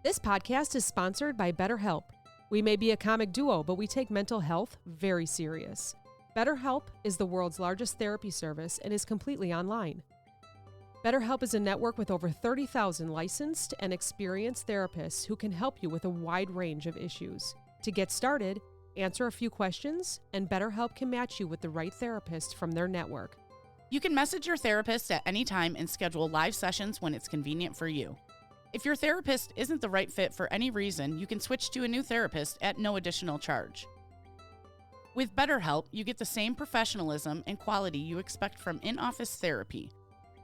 This podcast is sponsored by BetterHelp. We may be a comic duo, but we take mental health very serious. BetterHelp is the world's largest therapy service and is completely online. BetterHelp is a network with over 30,000 licensed and experienced therapists who can help you with a wide range of issues. To get started, answer a few questions, and BetterHelp can match you with the right therapist from their network. You can message your therapist at any time and schedule live sessions when it's convenient for you. If your therapist isn't the right fit for any reason, you can switch to a new therapist at no additional charge. With BetterHelp, you get the same professionalism and quality you expect from in-office therapy,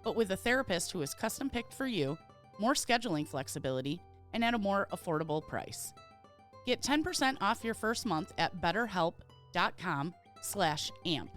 but with a therapist who is custom-picked for you, more scheduling flexibility, and at a more affordable price. Get 10% off your first month at betterhelp.com/amp.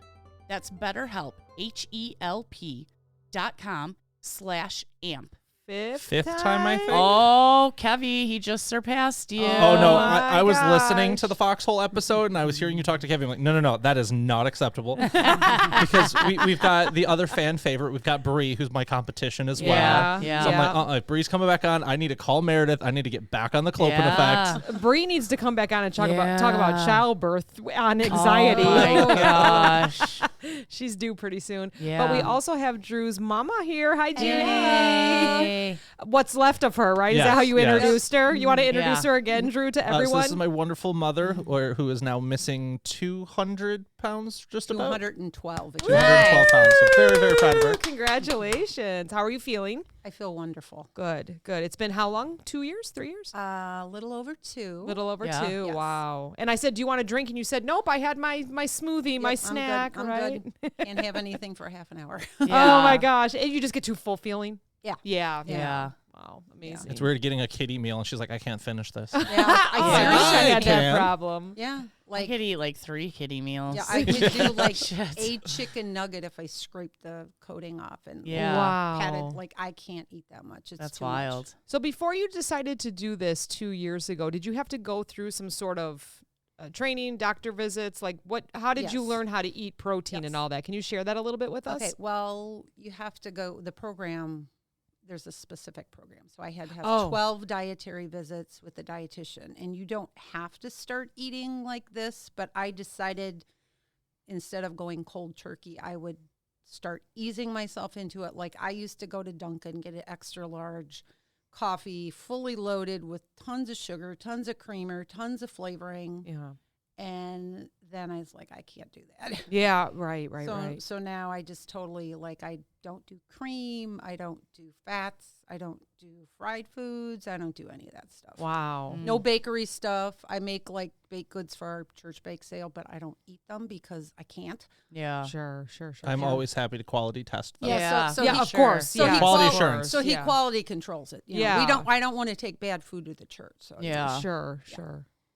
That's BetterHelp, HELP.com/amp. Fifth time, I think. Oh, Kevy, he just surpassed you. Oh, no, my I was listening gosh. to the Foxhole episode, and I was hearing you talk to Kevin. I'm like, no, that is not acceptable. Because we've got the other fan favorite. We've got Bree, who's my competition as well. Yeah. So I'm like, if Bree's coming back on, I need to call Meredith. I need to get back on the Clopen effect. Bree needs to come back on and talk about childbirth on anxiety. Oh, my gosh. She's due pretty soon. Yeah. But we also have Drew's mama here. Hi, Judy. Hey. What's left of her, right? Is that Yes, how you yes. introduced her? You want to introduce Yeah. her again, Drew, to So everyone? this is my wonderful mother, who is now missing 200 pounds, just about. 212. 212 pounds. So very, very proud of her. Congratulations. How are you feeling? I feel wonderful. Good. It's been how long? 2 years? 3 years? A little over 2. Little over Yeah. 2. Yes. Wow. And I said, do you want a drink? And you said, nope, I had my smoothie, my Yep, snack, I'm right? good. Can't have anything for half an hour. Oh my gosh. And you just get too full feeling? Yeah. Yeah. Wow. Amazing. It's weird getting a kiddie meal, and she's like, I can't finish this. Yeah, I I seriously had that can. problem. yeah, I like could eat like 3 kitty meals. yeah, I would do like Shit. a chicken nugget if I scraped the coating off and Yeah. Wow. had it. Like I can't eat that much. It's That's too much. wild. So before you decided to do this 2 years ago, did you have to go through some sort of training, doctor visits? Like how did you Yes. learn how to eat protein Yes. and all that? Can you share that a little bit with us? Okay, well, you have to go the program. There's a specific program. So I had to have Oh. 12 dietary visits with a dietitian. And you don't have to start eating like this, but I decided instead of going cold turkey, I would start easing myself into it. Like I used to go to Dunkin', get an extra large coffee, fully loaded with tons of sugar, tons of creamer, tons of flavoring. Yeah. And then I was like, I can't do that. Yeah, right. So now I just totally I don't do cream, I don't do fats, I don't do fried foods, I don't do any of that stuff. Wow. No bakery stuff. I make baked goods for our church bake sale, but I don't eat them because I can't. Yeah. Sure. I'm always happy to quality test them. Yeah. So Yeah, he, of course. So yeah. he Quality qual- assurance. So he Yeah. quality controls it. You know? Yeah. I don't want to take bad food to the church. So Yeah. Sure.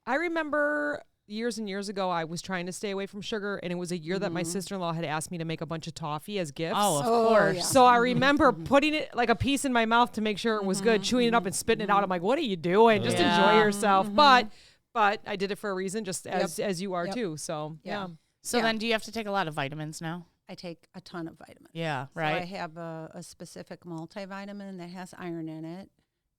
I remember years and years ago, I was trying to stay away from sugar, and it was a year that my sister-in-law had asked me to make a bunch of toffee as gifts. Oh, of Oh, course. yeah. So I remember putting it like a piece in my mouth to make sure it was good, chewing it up and spitting it out. I'm like, what are you doing? Just Yeah. enjoy yourself. But I did it for a reason, just as you are Yep. too. So yeah. So Yeah. then do you have to take a lot of vitamins now? I take a ton of vitamins. Yeah, So I right. have a specific multivitamin that has iron in it.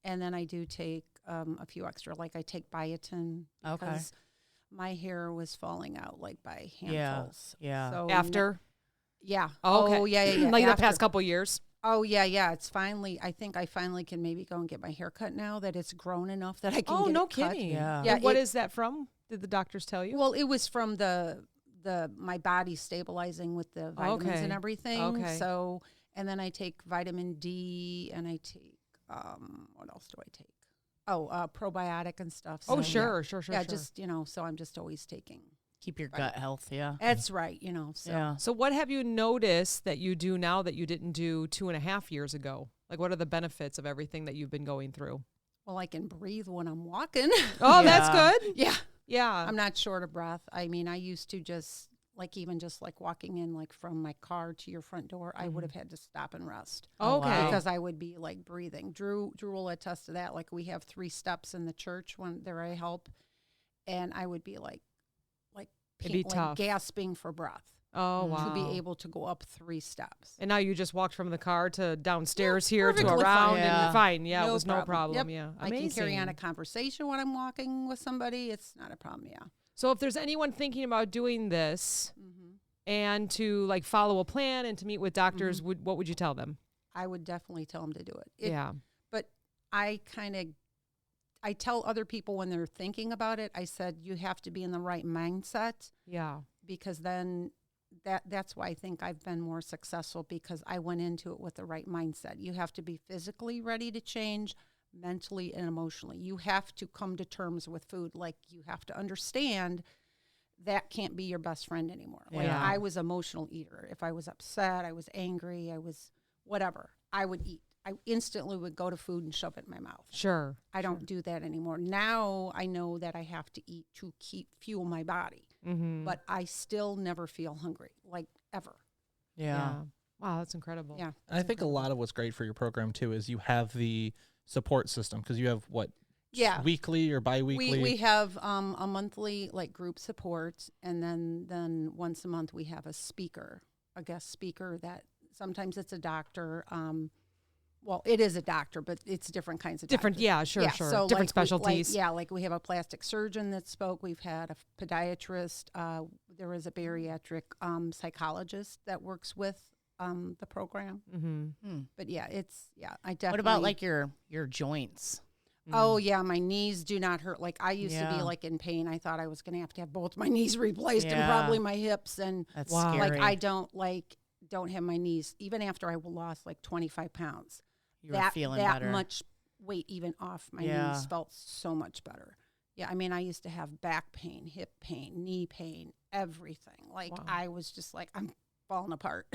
And then I do take a few extra, like I take biotin Okay. because my hair was falling out like by Yeah. handfuls. Yeah. So After? yeah. Oh, okay. Oh, yeah. Like After. the past couple years. Oh, yeah. It's finally, I think I finally can maybe go and get my hair cut now that it's grown enough that I can Oh, get no it cut. kidding. Yeah. Yeah, And what it- is that from? Did the doctors tell you? Well, it was from my body stabilizing with the vitamins Okay. and everything. Okay. So, and then I take vitamin D and I take, what else do I take? Oh, probiotic and stuff. oh, So, sure. Yeah, just, so I'm just always taking. Keep your gut health, yeah. That's right, so. Yeah. So what have you noticed that you do now that you didn't do 2.5 years ago? Like, what are the benefits of everything that you've been going through? Well, I can breathe when I'm walking. Oh, Yeah. that's good. Yeah. Yeah. I'm not short of breath. I mean, I used to just even just walking in from my car to your front door, I would have had to stop and rest. Oh, okay. wow. Because I would be breathing. Drew will attest to that. We have 3 steps in the church when there I help, and I would be It'd be tough. gasping for breath. Oh, wow. to be able to go up 3 steps. And now you just walked from the car to downstairs here to perfectly around fine. and Yeah. you're fine. Yeah, it No was no problem. problem. Yep. Yeah. I can carry on a Amazing. conversation when I'm walking with somebody. It's not a problem. Yeah. So if there's anyone thinking about doing this Mm-hmm. and to like follow a plan and to meet with doctors, Mm-hmm. what would you tell them? I would definitely tell them to do it. Yeah. But I tell other people when they're thinking about it, I said, you have to be in the right mindset, Yeah. because then that's why I think I've been more successful, because I went into it with the right mindset. You have to be physically ready to change, mentally and emotionally. You have to come to terms with food. Like, you have to understand that can't be your best friend anymore. Like, Yeah. I was emotional eater. If I was upset, I was angry, I was whatever, I would eat. I instantly would go to food and shove it in my mouth. Sure. I don't do that anymore. Now I know that I have to eat to fuel my body, Mm-hmm. but I still never feel hungry, like, ever. Yeah. Wow, that's incredible. Yeah. I think a lot of what's great for your program too is you have the support system, because you have what, Yeah. weekly or bi-weekly? We have a monthly, like, group support, and then once a month we have a guest speaker that sometimes it's a doctor. Well, it is a doctor, but it's different kinds of Different. doctors. Yeah, sure, sure. So Different like specialties. like we have a plastic surgeon that spoke. We've had a podiatrist. There is a bariatric psychologist that works with the program. Mm-hmm. But I definitely. What about like your joints? Oh yeah, my knees do not hurt. Like, I used to be Yeah. like in pain. I thought I was going to have both my knees replaced and Yeah. probably my hips. And That's Wow. scary. like, I don't have my knees, even after I lost like 25 pounds. you were feeling that better. much weight even off my Yeah. knees felt so much better. Yeah, I mean, I used to have back pain, hip pain, knee pain, everything. Like, Wow. I was just like, I'm falling apart.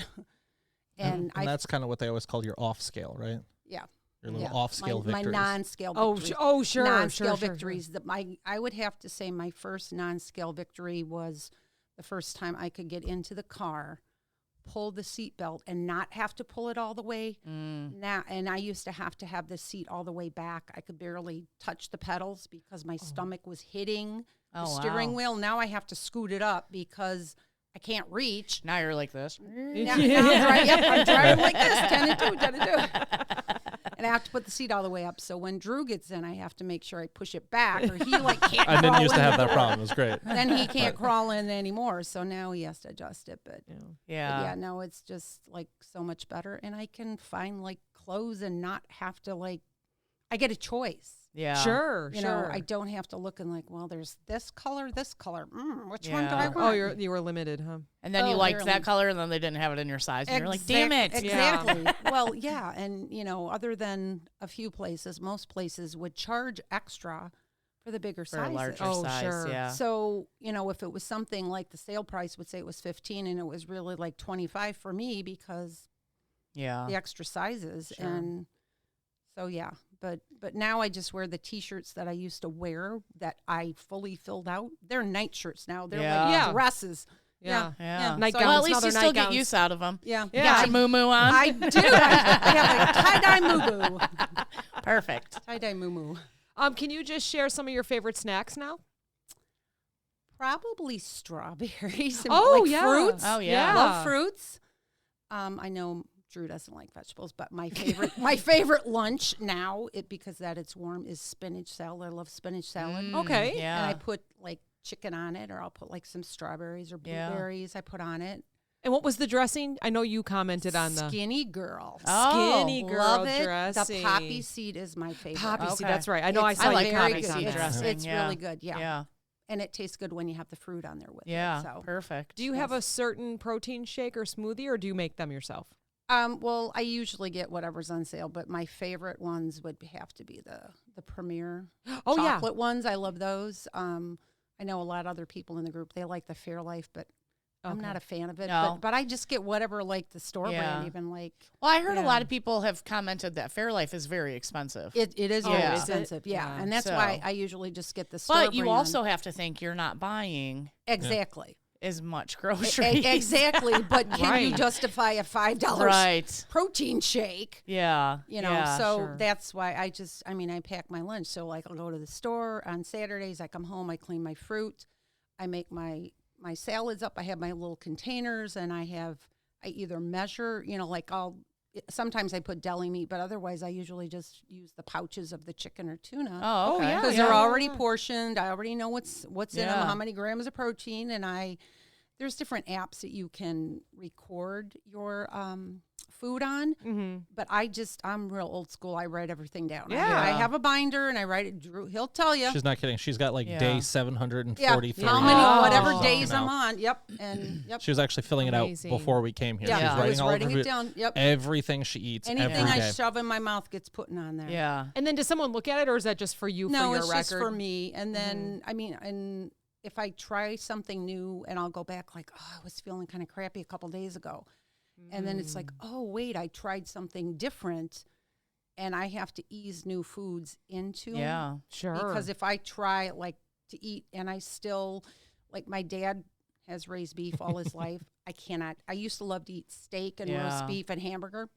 and and that's kind of what they always call your off scale, right? Yeah. Your little yeah, off scale my victories. non-scale Oh, victories. sure. Non-scale sure, victories. I would have to say my first non-scale victory was the first time I could get into the car, pull the seatbelt, and not have to pull it all the way. Now, and I used to have the seat all the way back. I could barely touch the pedals because my stomach was hitting the steering wow. wheel. Now I have to scoot it up because I can't reach. Now you're like this. Now I'm driving like this, 10 and 2, 10 and 2. And I have to put the seat all the way up. So when Drew gets in, I have to make sure I push it back, or he like can't. I didn't crawl used to in have the that door. problem. It was great. Then he can't crawl in anymore. So now he has to adjust it. But Yeah. Yeah. no, it's just like so much better. And I can find like clothes and not have to like, I get a choice. Yeah. Sure, You sure. know, I don't have to look and like, well, there's this color. Which one do Yeah. I Oh, want? you were limited, huh? And then you Oh, liked barely. that color, and then they didn't have it in your size, and you're like, "Damn it!" Exactly. Well, yeah, and other than a few places, most places would charge extra for the bigger For a sizes. larger Oh, size. sure. Yeah. So, if it was something like the sale price would say it was 15 and it was really like 25 for me because Yeah. the extra sizes. Sure. And so, yeah, but now I just wear the T-shirts that I used to wear that I fully filled out. They're nightshirts now. They're Yeah. like Yeah. dresses. Yeah. Yeah. Nightgowns, Well, at least now you they're still get nightgowns. use out of them. Yeah. Yeah. Got your moo-moo on? I do. I have a tie-dye moo-moo. Perfect. Tie-dye moo-moo. Can you just share some of your favorite snacks now? Probably strawberries and Oh, like yeah. fruits. Oh, yeah. Love fruits. I know Drew doesn't like vegetables, but my favorite lunch now, because it's warm, is spinach salad. I love spinach salad. Okay. Yeah. And I put like chicken on it, or I'll put like some strawberries or Yeah. blueberries. I put on it. And what was the dressing? I know you commented on the Skinny girl. Oh, skinny girl Love it. dressing. The poppy seed is my favorite. Poppy seed, Okay. that's right. I know I It's saw I like you very poppy good. comment seed on that. dressing. It's Yeah. really good. Yeah. Yeah. And it tastes good when you have the fruit on there with Yeah. it. So. Perfect. Do you have a certain protein shake or smoothie, or do you make them yourself? Well, I usually get whatever's on sale, but my favorite ones would have to be the Premier Oh, yeah. chocolate ones. I love those. I know a lot of other people in the group, they like the Fairlife, but I'm Okay. not a fan of it. No. But I just get whatever, like the store Yeah. brand, even like Well, I heard a Yeah. lot of people have commented that Fairlife is very expensive. it is Oh, very is it? expensive. Yeah. Yeah. And that's So- why I usually just get the store But you brand. also have to think you're not buying Exactly. as much groceries. Exactly. But can you Right. justify a $5 Right. protein shake? Yeah. So Sure. that's why I pack my lunch. So like I'll go to the store on Saturdays, I come home, I clean my fruit, I make my my salads up, I have my little containers, and I either measure, like sometimes I put deli meat, but otherwise I usually just use the pouches of the chicken or tuna. Oh, okay. yeah. Because they're already portioned. I already know what's in them, Yeah. how many grams of protein, and there's different apps that you can record your food on. Mm-hmm. But I'm real old school. I write everything down. Yeah. I have a binder and I write it. Drew, he'll tell you. She's not kidding. She's got like day 743. How many, Oh. whatever Oh. days Fucking I'm out. on. Yep. And yep. She was actually filling it out Amazing. before we came here. Yeah, She was I writing was all of writing her it down. Yep. everything she eats Anything every I day. shove in my mouth gets put on there. Yeah. And then does someone look at it, or is that just for you No, for your it's record? just for me. And then, and if I try something new and I'll go back like, I was feeling kind of crappy a couple days ago. And then it's like, oh, wait, I tried something different. And I have to ease new foods into. Yeah. Sure. Because if I try like to eat and I still, like my dad has raised beef all his life. I cannot. I used to love to eat steak and roast Yeah. beef and hamburger.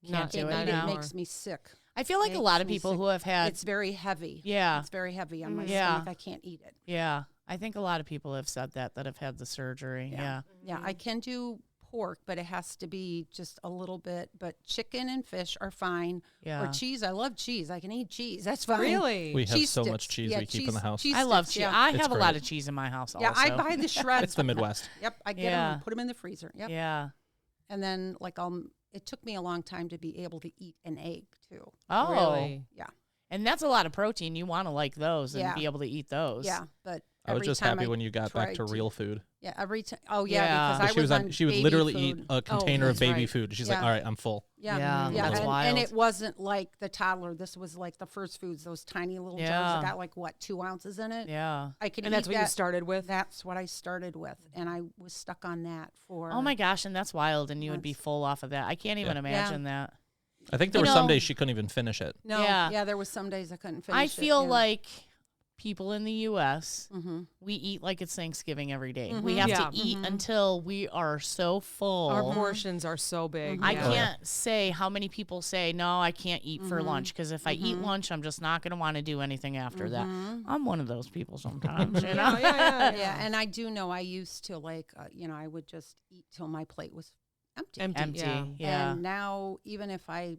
Not do Can't it eat it. It now. makes me sick. I feel like a lot of Makes me people sick. who have had, It's very heavy. yeah, It's very heavy on my Yeah. stomach. I can't eat it. yeah. I think a lot of people have said that have had the surgery. Yeah. Yeah, I can do pork, but it has to be just a little bit. But chicken and fish are fine. Yeah. Or cheese. I love cheese. I can eat cheese. That's fine. Really? We have Cheese so sticks. much cheese Yeah, we keep in the house. cheese I love sticks, cheese. yeah. I It's have a lot great. of cheese in my house Yeah, also. I buy the shreds. It's the Midwest. Yep, I get Yeah. them and put them in the freezer. Yep. Yeah. And then like it took me a long time to be able to eat an egg too. Oh. Really? Yeah. And that's a lot of protein. You want to like those and Yeah. be able to eat those. Yeah, but I was every just time happy I when you got back to tried real food. Yeah, every time. Oh yeah, Yeah. because I was on She would baby literally food. eat a container of that's baby right. food. She's Yeah. like, all right, I'm full. Yeah, Yeah, yeah, that's and wild. it wasn't like the toddler. This was like the first foods, those tiny little jars Yeah. that got like 2 ounces in it. Yeah. I could And that's eat what you that. started with? That's what I started with, and I was stuck on that for. Oh my gosh, and that's wild. And you would be months. full off of that. I can't even Yeah. imagine that. I think there You were some know- days she couldn't even finish it. No, Yeah. yeah, there was some days I couldn't finish. I it, feel yeah. like people in the U.S., Mhm. we eat like it's Thanksgiving every day. Mhm. We have Yeah. to eat until we are so full. Our portions are so big. I yeah. Oh, yeah. can't say how many people say, no, I can't eat for lunch because if I eat lunch, I'm just not going to want to do anything after that. I'm one of those people sometimes, you know? Yeah, and I do know I used to like, I would just eat till my plate was empty. Empty. Yeah. Yeah. And now, even if I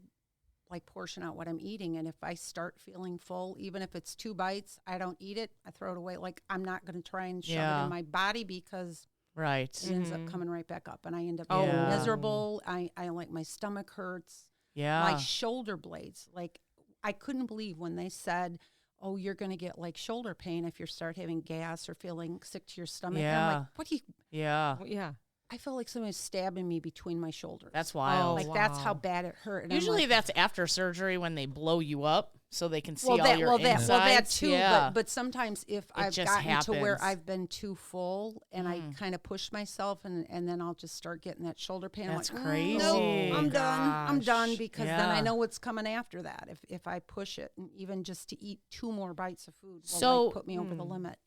like portion out what I'm eating, and if I start feeling full, even if it's 2 bites, I don't eat it. I throw it away. Like I'm not going to try and shove it Yeah. in my body because Right. it ends up coming right back up, and I end up Oh. being Yeah. miserable. I like my stomach hurts. Yeah. My shoulder blades. Like I couldn't believe when they said, "Oh, you're going to get like shoulder pain if you start having gas or feeling sick to your stomach." And I'm Yeah. like, what do you? Yeah. Yeah. I felt like somebody was stabbing me between my shoulders. That's wild. like that's how bad it hurt. And I'm Usually like, that's after surgery when they blow you up so they can see well, all that, your well, that, insides. well, that too. Yeah. But sometimes if I've just gotten to where happens. I've been too full and I kind of push myself, and then I'll just start getting that shoulder pain. That's I'm like, crazy. No, I'm done. I'm done Gosh. because then I Yeah. know what's coming after that. If I push it, and even just to eat 2 more bites of food will So- like, put me over the limit.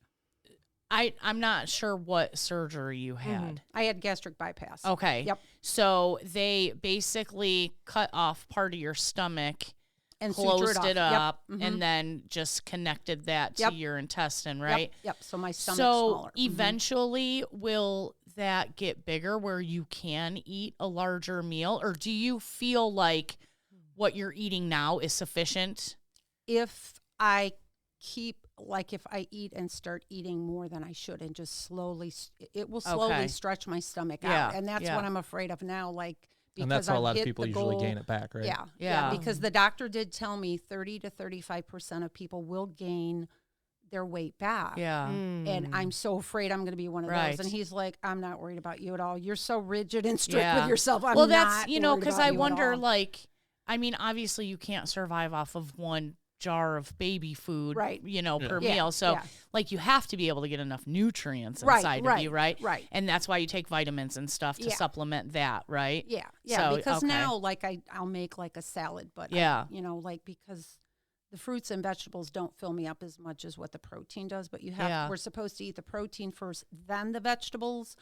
I'm not sure what surgery you had. I had gastric bypass. Okay. Yep. So they basically cut off part of your stomach, And closed suture it off. Yep. up, and then just connected that to Yep. your intestine, Yep, right? Yep. So my stomach's So smaller. eventually, will that get bigger where you can eat a larger meal, or do you feel like what you're eating now is sufficient? If I keep, like if I eat and start eating more than I should and just slowly, it will slowly Okay. stretch my stomach Yeah, out. And that's yeah. what I'm afraid of now. Like, because And that's how a I've lot of hit people the usually goal. gain it back, right? Yeah, Yeah. because the doctor did tell me 30 to 35% of people will gain their weight back. Yeah. And I'm so afraid I'm going to be one of Right. those. And he's like, I'm not worried about you at all. You're so rigid and strict Yeah. with yourself. I'm Well, not that's, worried because about I you at wonder, all." like, I mean, obviously you can't survive off of one jar of baby food, Right. per Yeah, meal. So, yeah. like, you have to be able to get enough nutrients Right, inside of right, you, right? right. And that's why you take vitamins and stuff to Yeah. supplement that, right? Yeah, So, because okay. now, like, I'll make like a salad, but Yeah. like because the fruits and vegetables don't fill me up as much as what the protein does. But Yeah. we're supposed to eat the protein first, then the vegetables,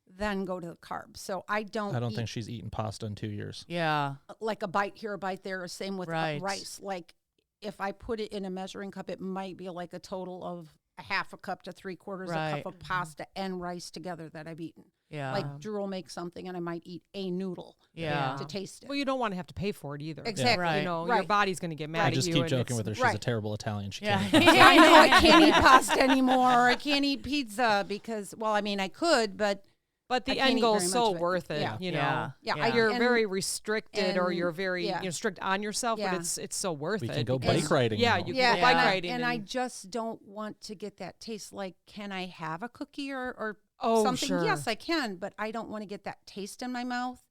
then go to the carbs. So I don't eat think she's eaten pasta in 2 years. Yeah. like a bite here, a bite there, or same with Right. rice. Like if I put it in a measuring cup, it might be like a total of a half a cup to 3/4 a Right. cup of pasta and rice together that I've eaten. Yeah. Like Drew will make something and I might eat a noodle Yeah. to taste it. Well, you don't want to have to pay for it either. Exactly. Right. You know, your Right. body's going to get mad I at just you. keep and joking it's- with her. She's right. a terrible Italian. She Yeah. can't. I know I can't eat pasta anymore. I can't eat pizza because, well, I mean, I could, but But I the can't end eat goal very is much so of it. worth it. Yeah. You know, Yeah. yeah, Yeah. you're and- very restricted or and- you're very yeah. strict on yourself, Yeah. but it's so worth We it. can go because- bike riding. Yeah, now. you yeah, can go bike and riding. I just don't want to get that taste. Like, can I have a cookie or Oh, something? sure. Yes, I can, but I don't want to get that taste in my mouth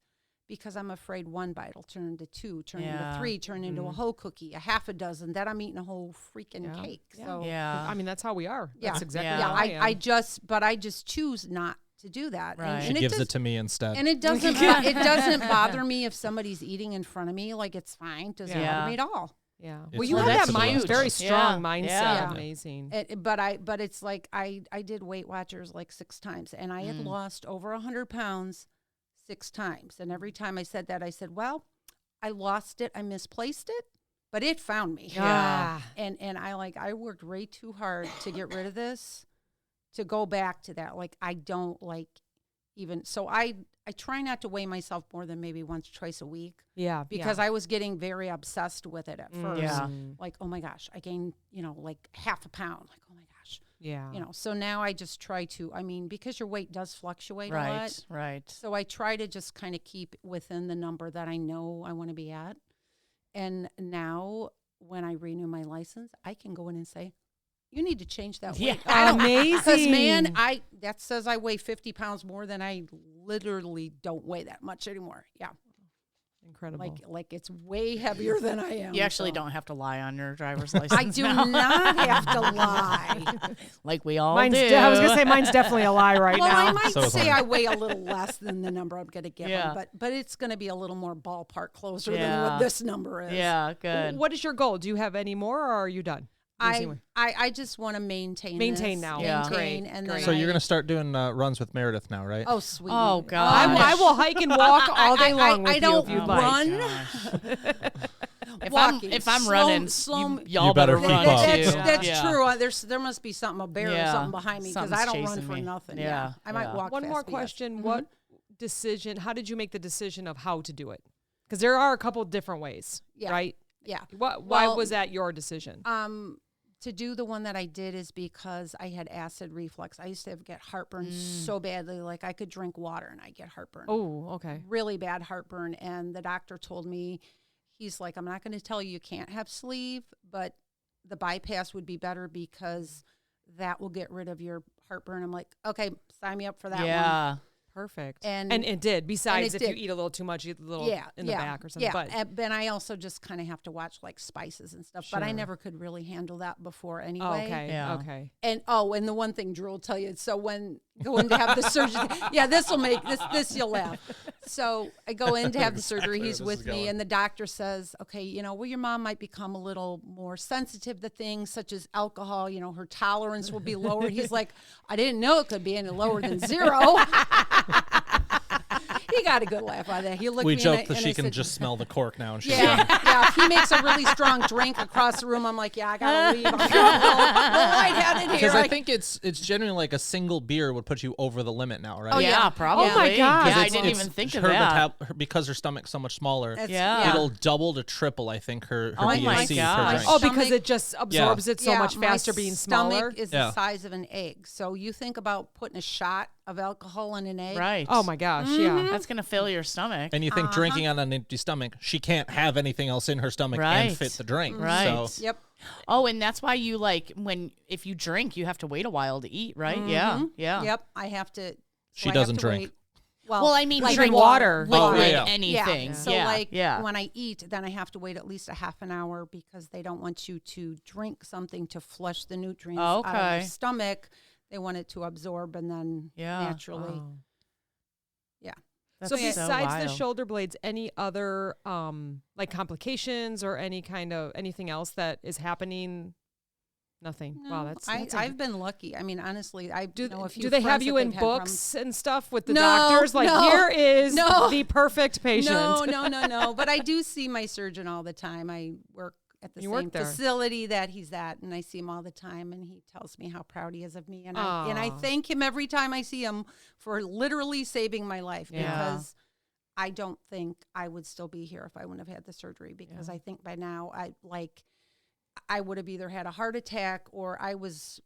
because I'm afraid one bite will turn into 2, turn into Yeah. 3, turn into a whole cookie, a half a dozen. Then I'm eating a whole freaking Yeah. cake. Yeah. So Yeah. I mean, that's how we are. Yeah. That's exactly Yeah. how yeah, I am. but I just choose not to do that. Right. She And gives does, it to me instead. And it doesn't it doesn't bother me if somebody's eating in front of me. Like, it's fine. Doesn't Yeah. bother me at all. Yeah. It's Well, you Well, have that's that huge. very strong Yeah. mindset. Yeah. Amazing. But it's like I did Weight Watchers like 6 times, and I had lost over 100 pounds 6 times. And every time I said that, I said, well, I lost it. I misplaced it, but it found me. Yeah. And I worked way too hard to get rid of this, to go back to that. Like, I don't like even, so I try not to weigh myself more than maybe once, twice a week, Yeah. because I was getting very obsessed with it at first. Yeah. Like, oh my gosh, I gained, like half a pound. Like, oh my gosh. Yeah. So now I just try to, because your weight does fluctuate a lot. Right. Right. So I try to just kind of keep within the number that I know I want to be at. And now when I renew my license, I can go in and say, you need to change that weight. Yeah. Because, man, Amazing. that says I weigh 50 pounds more than I literally don't weigh that much anymore. Yeah. Incredible. Like it's way heavier than I am. You actually so. don't have to lie on your driver's license. I do now. not have to lie. Like we all Mine's do. I was gonna say mine's definitely a lie right Well, now. I might So is say mine. I weigh a little less than the number I'm going to give Yeah. them, but it's going to be a little more ballpark closer than Yeah. what this number is. Yeah. Good. What is your goal? Do you have any more, or are you done? Easy one. I just want to maintain Maintain this, now. Yeah. maintain, Great, and great. then So you're going to start doing runs with Meredith now, right? Oh, sweet. Oh, God. God. I will hike and walk all day long with I you don't if you'd Oh like. my run. gosh. Walking. If I'm Slow- running, slow- y'all You better better keep run up. too. That's Yeah. true. There must be something, a bear or Yeah. something behind me, because I Something's don't run chasing for me. nothing. Yeah. I might Yeah. walk One fast, more but yes. question. Mhm. What decision, how did you make the decision of how to do it? Because there are a couple different ways, Yeah. right? Yeah. Why Well, was that your decision? To do the one that I did is because I had acid reflux. I used to get heartburn so badly, like I could drink water and I get heartburn. Oh, okay. Really bad heartburn. And the doctor told me, he's like, I'm not going to tell you can't have sleeve, but the bypass would be better because that will get rid of your heartburn. I'm like, okay, sign me up for that one. Yeah. Perfect. And- it did. Besides, it if did. you eat a little too much, you eat a little in the back or something. Yeah, But then I also just kind of have to watch like spices and stuff. But I Sure. never could really handle that before oh, anyway. okay. Yeah. Okay. And the one thing Drew will tell you, so when going to have the surgery, yeah, this will make this you'll laugh. So I go in to have the surgery. Exactly He's where this with is me, going. and the doctor says, okay, well, your mom might become a little more sensitive to things such as alcohol. Her tolerance will be lowered. He's like, I didn't know it could be any lower than 0. He got a good laugh out of that. He looked We me joke and that I she can said, just smell the cork now, and she's yeah, done. yeah. If he makes a really strong drink across the room, I'm like, yeah, I gotta leave. I'm feeling a little lightheaded here. Because I think it's genuinely like a single beer would put you over the limit now, right? Oh, yeah, yeah. probably. Oh my gosh. Yeah, I It's- didn't it's even think of her that. because her stomach's so much smaller. That's- Yeah. It'll double to triple, I think, her Oh my DNC per gosh. drink. Oh, because Stomach- it just absorbs it so much my faster being smaller. Stomach is Yeah. the size of an egg. So you think about putting a shot of alcohol in an egg. Right. Oh my gosh. Mm-hmm. Yeah. That's gonna fill your stomach. And you think drinking on an empty stomach, she can't have anything else in her stomach Right. and fit the drink. Right. So Yep. Oh, and that's why you if you drink, you have to wait a while to eat, right? Yeah. Yeah. Yep. I have to. She I have doesn't to drink. wait. Well, Well, I mean, like drink water. liquid, Oh, yeah. anything. Yeah. So yeah. when I eat, then I have to wait at least a half an hour because they don't want you to drink something to flush the nutrients out of Okay. your stomach. They want it to absorb and then Yeah. naturally. Oh. Yeah. That's So besides the wild. shoulder blades, any other like complications or anything else that is happening? Nothing. Wow, No, that's I've been lucky. I mean, honestly, I know a few do they have friends you that in they've had books and stuff with the No, doctors? Like, no, here is no. the perfect patient. No. But I do see my surgeon all the time. I work at the You same work there. facility that he's at, and I see him all the time, and he tells me how proud he is of me, and I Aw. thank him every time I see him for literally saving my life Yeah. because I don't think I would still be here if I wouldn't have had the surgery because I think by now I would have either had a heart attack or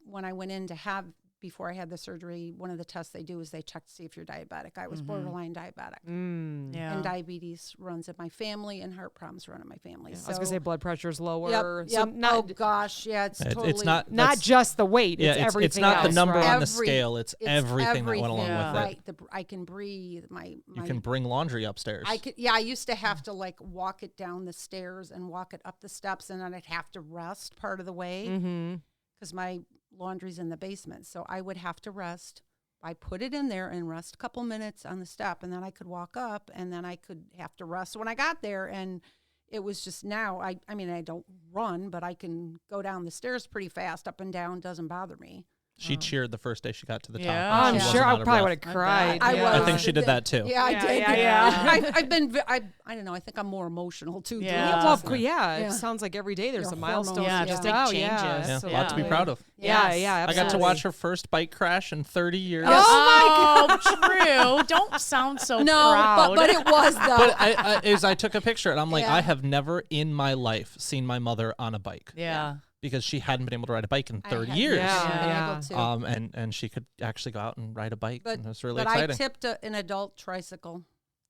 when I went in to have before I had the surgery, one of the tests they do is they check to see if you're diabetic. I was borderline diabetic. Yeah. And diabetes runs in my family and heart problems run in my family. Yeah, So, I was gonna say blood pressure's lower. Yep, So yep. not Oh gosh, yeah, it's totally It's not just the weight. Yeah, It's everything it's not else, the number right? on the scale. It's everything that went along Yeah. with it. Right, I can breathe. You can bring laundry upstairs. I used to have to like walk it down the stairs and walk it up the steps, and then I'd have to rest part of the way because my laundry's in the basement. So I would have to rest. I put it in there and rest a couple minutes on the step, and then I could walk up, and then I could have to rest when I got there. And it was just now, I mean, I don't run, but I can go down the stairs pretty fast, up and down, doesn't bother me. She cheered the first day she got to the Yeah. top. I'm She sure wasn't I out of probably breath. would have cried. I yeah. I think she did that too. Yeah, I Yeah, did. yeah, yeah. I've been, I don't know, I think I'm more emotional too. Yeah. Yeah, doing well, this. yeah, Yeah. it sounds like every day there's Your a milestone. hormones, you just just big oh, changes. Yeah, Yeah, a lot to be absolutely. proud of. Yeah, Yes. yeah, I got to absolutely. watch her first bike crash in 30 years. Oh, true. Don't sound so No, proud. but it was though. But I took a picture and I'm like, Yeah. I have never in my life seen my mother on a bike yeah. because she hadn't been able to ride a bike in I 30 had years. Yeah, been yeah. able to. And she could actually go out and ride a bike, But- and it was really but exciting. I tipped an adult tricycle.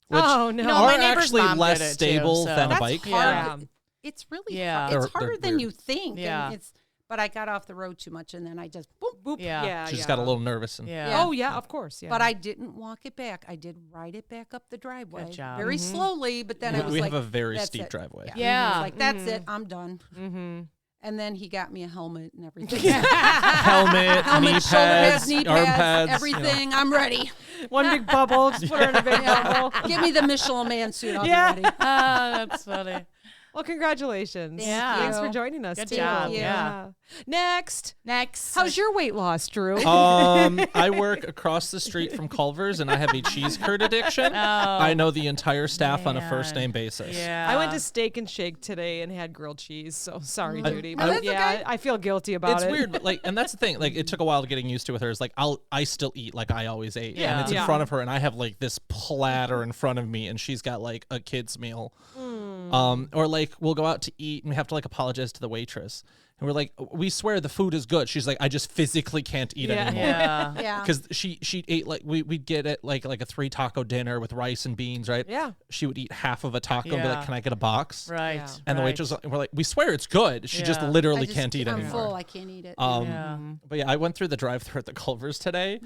Which oh no, You know, my are neighbor's actually mom less did it too, stable so- than a That's bike. hard. Yeah. It's really Yeah. hard. They're It's harder than weird. you think. Yeah. And but I got off the road too much, and then I just boop, boop. Yeah. yeah, She just yeah. got a little nervous. And Yeah. Oh yeah, of course. Yeah. But I didn't walk it back. I did ride it back up the driveway. Good job. Very slowly, but then I was we like, have a very that's steep it. driveway. Yeah. Yeah. I was like, that's it. I'm done. Mm-hmm. And then he got me a helmet and everything. Helmet, knee Helmet, shoulder pads, pads, knee arm pads, pads, you know. everything. I'm ready. One big bubble. Just put her in a big bubble. Give me the Michelin Man suit. I'll Yeah. be ready. That's funny. Well, congratulations. Yeah. Thanks for you. joining us. Good too. job, Yeah. Next, Next. how's your weight loss, Drew? I work across the street from Culver's, and I have a cheese curd addiction. Oh, I know the entire staff on a first man. name basis. Yeah. I went to Steak and Shake today and had grilled cheese. So sorry, Judy, No, but that's yeah, okay. I feel guilty about It's it. weird, but like, and that's the thing. Like, it took a while getting used to with her. Is like, I still eat like I always ate, Yeah. and it's in Yeah. front of her, and I have like this platter in front of me, and she's got like a kid's meal. Or like we'll go out to eat, and we have to like apologize to the waitress, and we're like, we swear the food is good. She's like, I just physically can't eat Yeah. anymore. Yeah. Yeah. Because she ate like we'd get it like a 3 taco dinner with rice and beans, right? Yeah. She would eat half of a taco and be Yeah. like, "Can I get a box?" Right. Yeah. And the right. waitress, we're like, "We swear it's good." She just Yeah. literally I just can't eat I'm anymore. full. I can't eat it. Yeah. But yeah, I went through the drive-thru at the Culver's today.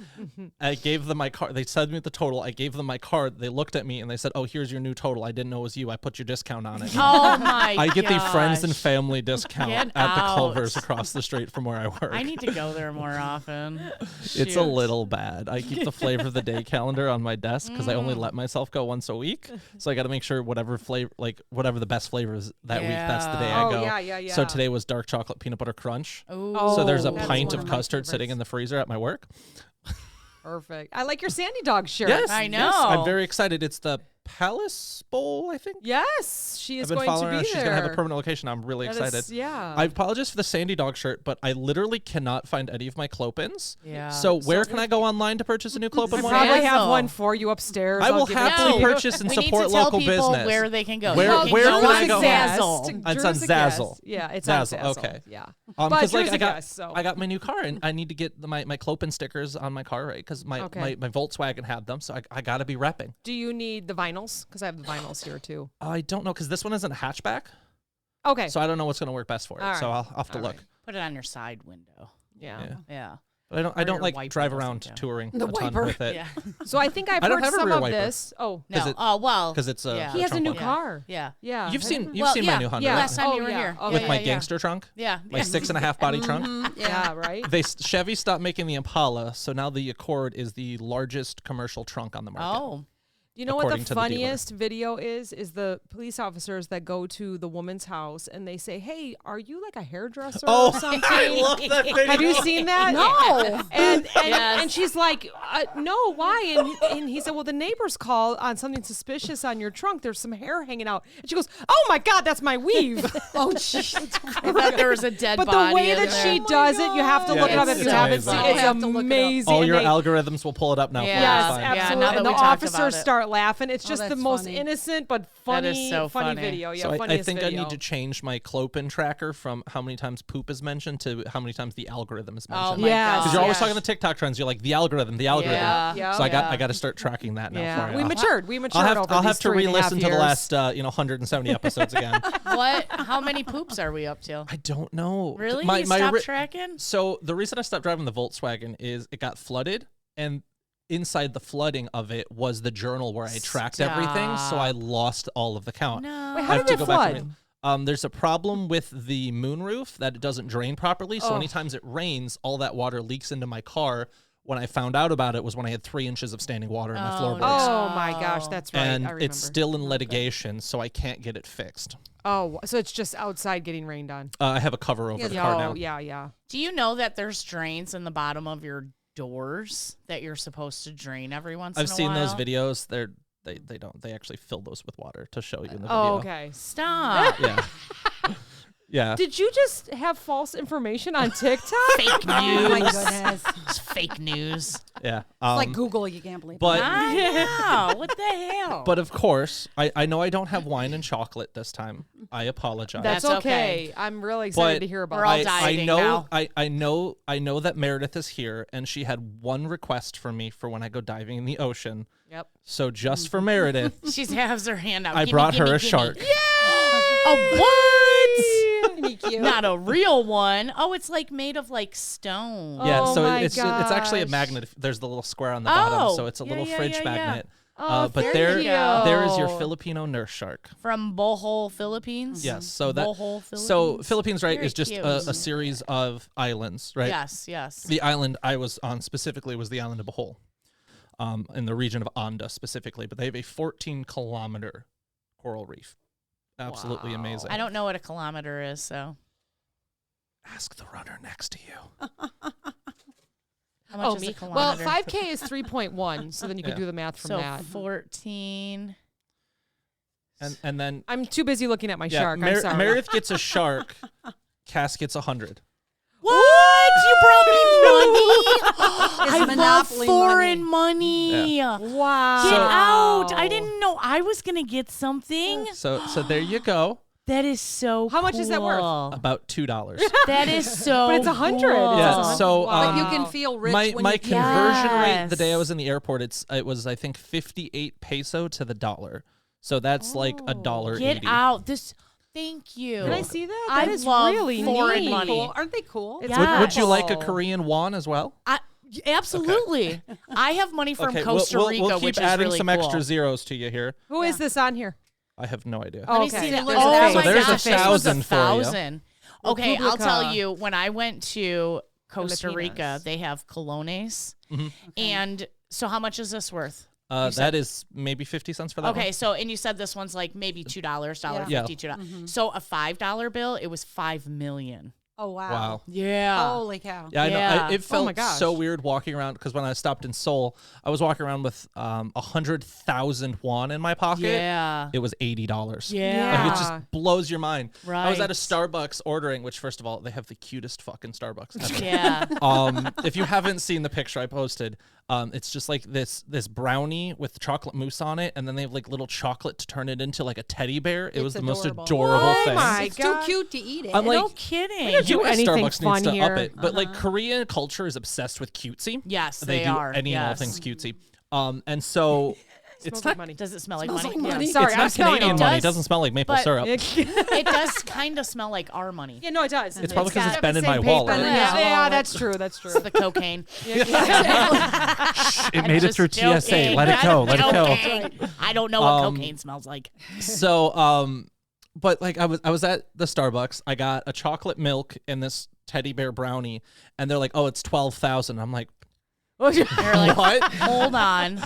I gave them my card. They said me the total. I gave them my card. They looked at me and they said, "Oh, here's your new total. I didn't know it was you. I put your discount on it." Oh my I get the friends and gosh. family discount Get at the out. Culver's across the street from where I work. I need to go there more often. It's a Shoot. little bad. I keep the flavor of the day calendar on my desk because I only let myself go once a week. So I got to make sure whatever flavor, like whatever the best flavor is that week, that's the day I Oh, go. yeah, yeah, So yeah. today was dark chocolate peanut butter crunch. Ooh. So there's a that's pint one of of my custard sitting favorites. in the freezer at my work. Perfect. I like your Sandy Dog shirt. Yes, I yes. know. I'm very excited. It's the Palace Bowl, I think. Yes, she is I've been going to following be her. there. She's gonna have a permanent location. I'm really That excited. is- yeah. I apologize for the Sandy Dog shirt, but I literally cannot find any of my Clopins. Yeah. So where can I go online to purchase a new Clopin I one? probably have Zazzle. one for you upstairs. I I'll will give it happily to you. purchase and we support need to tell local people business. where they can go. Where- You can where go can I to go? Zazzle. Drew's It's on a guest. Zazzle. Yeah, it's on Zazzle, Zazzle. okay. Yeah. But But like Drew's I a got guest, so. I got my new car and I need to get my Clopin stickers on my car, right? Because my Volkswagen had them, so I got to be repping. Do you need the vinyls? Because I have the vinyls here too. I don't know because this one isn't a hatchback, Okay. so I don't know what's going to work best for it. All So right. I'll have to All look. right. Put it on your side window. Yeah. Yeah. Yeah. But I Or don't your like wiper drive doesn't around count. touring The a ton wiper. with it Yeah. So I think I've I don't heard have a some rear of wiper. this. Oh, No. it- Oh well. because it's a Yeah. he has a trunk new wiper. car. Yeah. Yeah. You've seen Well, my yeah, new Honda, yeah. right? Last time Oh, you were yeah. here. Oh, With yeah, my yeah, gangster trunk, Yeah. my yeah. 6.5 body trunk. Yeah. Right. Chevy stopped making the Impala, so now the Accord is the largest commercial trunk on the market. Oh. You know what according the to the dealer. funniest video is the police officers that go to the woman's house and they say, "Hey, are you like a hairdresser Oh, or something?" I love that video. Have you seen that? No. And Yes. and she's like, "No, why?" And he said, "Well, the neighbors called on something suspicious on your trunk. There's some hair hanging out." And she goes, "Oh my God, that's my weave." Oh, jeez. I thought there was a dead But body. the way in that there. she does it, you have to Yeah, look it up it's- if you it's haven't amazing. seen I'll it. It's have to look it up. amazing. All And your they- algorithms will pull it up now. Yeah. For you. Yes, It's fine. Yeah, absolutely. now that And the we talked about officers it. start laughing. It's Oh, just the that's most funny. innocent but That funny, is so funny. video. Yeah, So I funniest think video. I need to change my Clopin tracker from how many times poop is mentioned to how many times the algorithm is Oh mentioned. my Yes. god! Because you're always Yes. talking the TikTok trends. You're like the algorithm. Yeah. Yeah. So I Yeah. got to start tracking that now. Yeah, for you. we matured. We matured over I'll these have to 3.5 re-listen to the years. last 170 episodes again. What? How many poops are we up to? I don't know. Really? My, You my stopped ri- tracking? So the reason I stopped driving the Volkswagen is it got flooded, and inside the flooding of it was the journal where I tracked everything. So I lost all of the count. No. Wait, I how have did to it go back and flood? there's a problem with the moonroof that it doesn't drain properly. So Oh. anytime it rains, all that water leaks into my car. When I found out about it was when I had 3 inches of standing water in my floorboards. Oh my gosh, that's right. And I remember. it's still in litigation, so I can't get it fixed. Oh, so it's just outside getting rained on. I have a cover over the car now. Oh, yeah. Do you know that there's drains in the bottom of your doors that you're supposed to drain every once in a I've while? seen those videos. They don't. They actually fill those with water to show you in the video. Oh, okay. Stop. Yeah. Yeah. Did you just have false information on TikTok? Fake news. Oh, my goodness. It's fake news. Yeah. It's like Google. You can't believe but I know. What the hell? but of course, I know I don't have wine and chocolate this time. I apologize. That's That's okay. okay. I'm really excited But to hear about we're all it. I dieting know now. I know that Meredith is here, and she had one request from me for when I go diving in the ocean. Yep. So just for Meredith, She has her hand out. I Gimme, brought gimme, her a gimme. shark. A what? Pretty cute. Not a real one. Oh, it's like made of like stone. Yeah, Oh so my it's actually a gosh. magnet. There's the little square on the bottom, Oh, so it's a yeah, little yeah, fridge yeah, magnet. Oh, But thank there is your you. Filipino nurse shark. From Bohol, Philippines. Yes, so that Bohol, so Philippines? Philippines, right, Very is just cute. a series of islands, right? Yes, yes. The island I was on specifically was the island of Bohol, in the region of Anda specifically. But they have a 14-kilometer coral reef. Absolutely Wow. amazing. I don't know what a kilometer is, so Ask the runner next to you. how much Oh, is me. a Well, kilometer? 5K is 3.1, so then you can Yeah. do the math from so that. 14. And then I'm too busy looking at my shark. I'm sorry. Meredith gets a shark. Cass gets 100. What? You brought me money? It's I love Monopoly foreign money. Wow. Get So- out. I didn't know I was going to get something. So there you go. That is so How much is that worth? cool. About $2. That is so But it's 100. cool. It's Yeah, 100. so, Wow. But you can feel rich my when my you conversion rate Yes. the day I was in the airport, it was I think 58 peso to the dollar. So that's like $1.80. Get out. Thank you. Can I see that? I That is love really foreign neat. money. Cool. Aren't they cool? It's Would you like a purple. Korean won as well? Absolutely. I have money from Okay, Costa we'll Rica, keep which is adding really some cool. extra zeros to you here. Who is this on here? I have no idea. Oh, Let me okay. see that. Look Oh at that. my So there's gosh, a this was 1,000 for you. 1,000. Okay, I'll Republica. tell you. When I went to Costa Filipinas. Rica, they have colones. Mhm. And so how much is this worth? That is maybe 50 cents for that Okay, one. so and you said this one's like maybe $2, $1.50, Yeah. $2. So a $5 bill, it was 5 million. Oh, wow. Wow. Yeah. Holy cow. Yeah, I know. Yeah. It felt my gosh. so weird walking around because when I stopped in Seoul, I was walking around with 100,000 won in my pocket. Yeah. It was $80. Yeah. Like, it just blows your mind. I was at a Right. Starbucks ordering, which first of all, they have the cutest fucking Starbucks ever. Yeah. If you haven't seen the picture I posted, it's just like this brownie with chocolate mousse on it, and then they have like little chocolate to turn it into like a teddy bear. It was the most adorable. adorable Oh thing. my It's God. too cute to eat it. I'm like, no kidding. do US anything Starbucks fun needs to up here. it, but like Korean culture is obsessed with cutesy. Yes, they they do are. any and all Yes. things cutesy. And so it's Smells not. like money. Does it smell like Smells money? like Yeah. money. Sorry, It's I'm not smelling Canadian it. money. does, It doesn't smell like maple but- syrup. It does kind of smell like our money. Yeah, no, it does. It's probably because got it's been in the my same wallet. paper. Yeah. Yeah, that's true. That's true. It's the cocaine. It I'm made it just through TSA. joking. Let it go. Let it go. Joking. I don't know what cocaine smells like. So, but like I was at the Starbucks. I got a chocolate milk and this teddy bear brownie, and they're like, "Oh, it's 12,000." I'm like, You're like, What? hold on.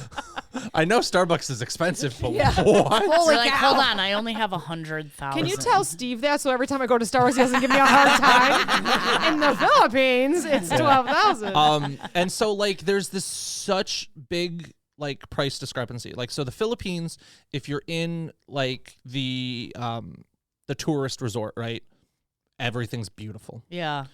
I know Starbucks is expensive, but Yeah. what? You're like, hold on. I only have 100,000. Can you tell Steve that so every time I go to Starbucks, he doesn't give me a hard time? In the Philippines, it's 12,000. And so like there's this such big like price discrepancy. Like so the Philippines, if you're in like the tourist resort, right? Everything's beautiful. Yeah.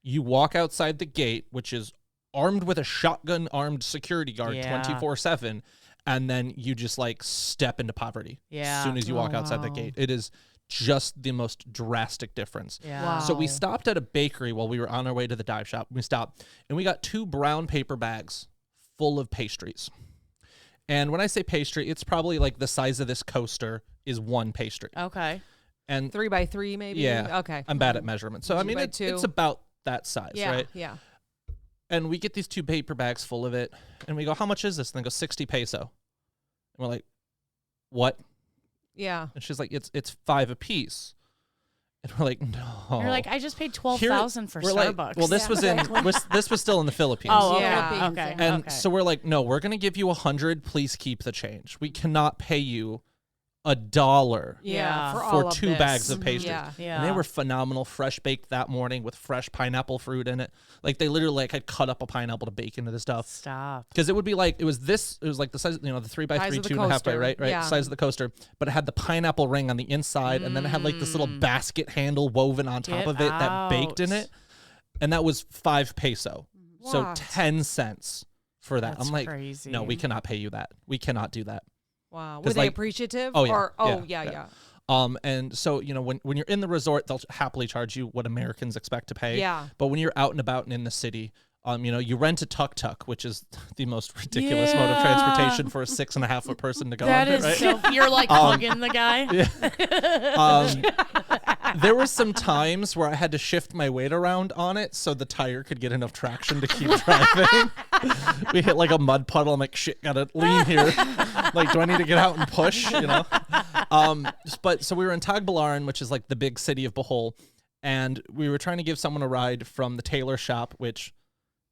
You walk outside the gate, which is armed with a shotgun armed security guard Yeah. 24/7, and then you just like step into poverty Yeah. as soon as you walk outside the wow. gate. It is just the most drastic difference. Yeah. Wow. So we stopped at a bakery while we were on our way to the dive shop. We stopped and we got 2 brown paper bags full of pastries. And when I say pastry, it's probably like the size of this coaster is 1 pastry. Okay. And 3 by 3, maybe? yeah, Okay. I'm bad at measurements. So I 2 mean, by it's 2. about that size, Yeah. right? Yeah. And we get these 2 paper bags full of it, and we go, "How much is this?" And they go, 60 peso. And we're like, "What?" Yeah. And she's like, "It's 5 apiece." And we're like, "No." You're like, I just paid 12,000 for We're like, Starbucks. well, this was this was still in the Philippines. Oh, okay. Yeah. Okay. And okay. so we're like, "No, we're gonna give you 100. Please keep the change. We cannot pay you $1 Yeah. For For, all for of 2 this. bags of Mhm. pastries." Yeah. yeah. And they were phenomenal, fresh baked that morning with fresh pineapple fruit in it. Like they literally like had cut up a pineapple to bake into the stuff. Stop. Because it would be like it was like the size, the 3 by Size 3, of the 2.5 by coaster. right, Yeah. size of the coaster. But it had the pineapple ring on the inside, and then it had like this little basket handle woven on top Get of it that baked in out. it, and that was 5 peso, so What? 10 cents for that. That's I'm like, crazy. no, we cannot pay you that. We cannot do that. Wow. Were 'Cause, they like- appreciative? Oh, yeah. Or, Yeah. yeah. And so when you're in the resort, they'll happily charge you what Americans expect to pay. Yeah. But when you're out and about and in the city, you rent a tuk-tuk, which is the most ridiculous mode of Yeah. transportation for a 6.5-foot person to go That on is it, right? so. You're like hugging the guy. There were some times where I had to shift my weight around on it so the tire could get enough traction to keep driving. We hit like a mud puddle. I'm like, shit, gotta lean here. Like, do I need to get out and push? But so we were in Tagbilaran, which is like the big city of Bohol, and we were trying to give someone a ride from the tailor shop, which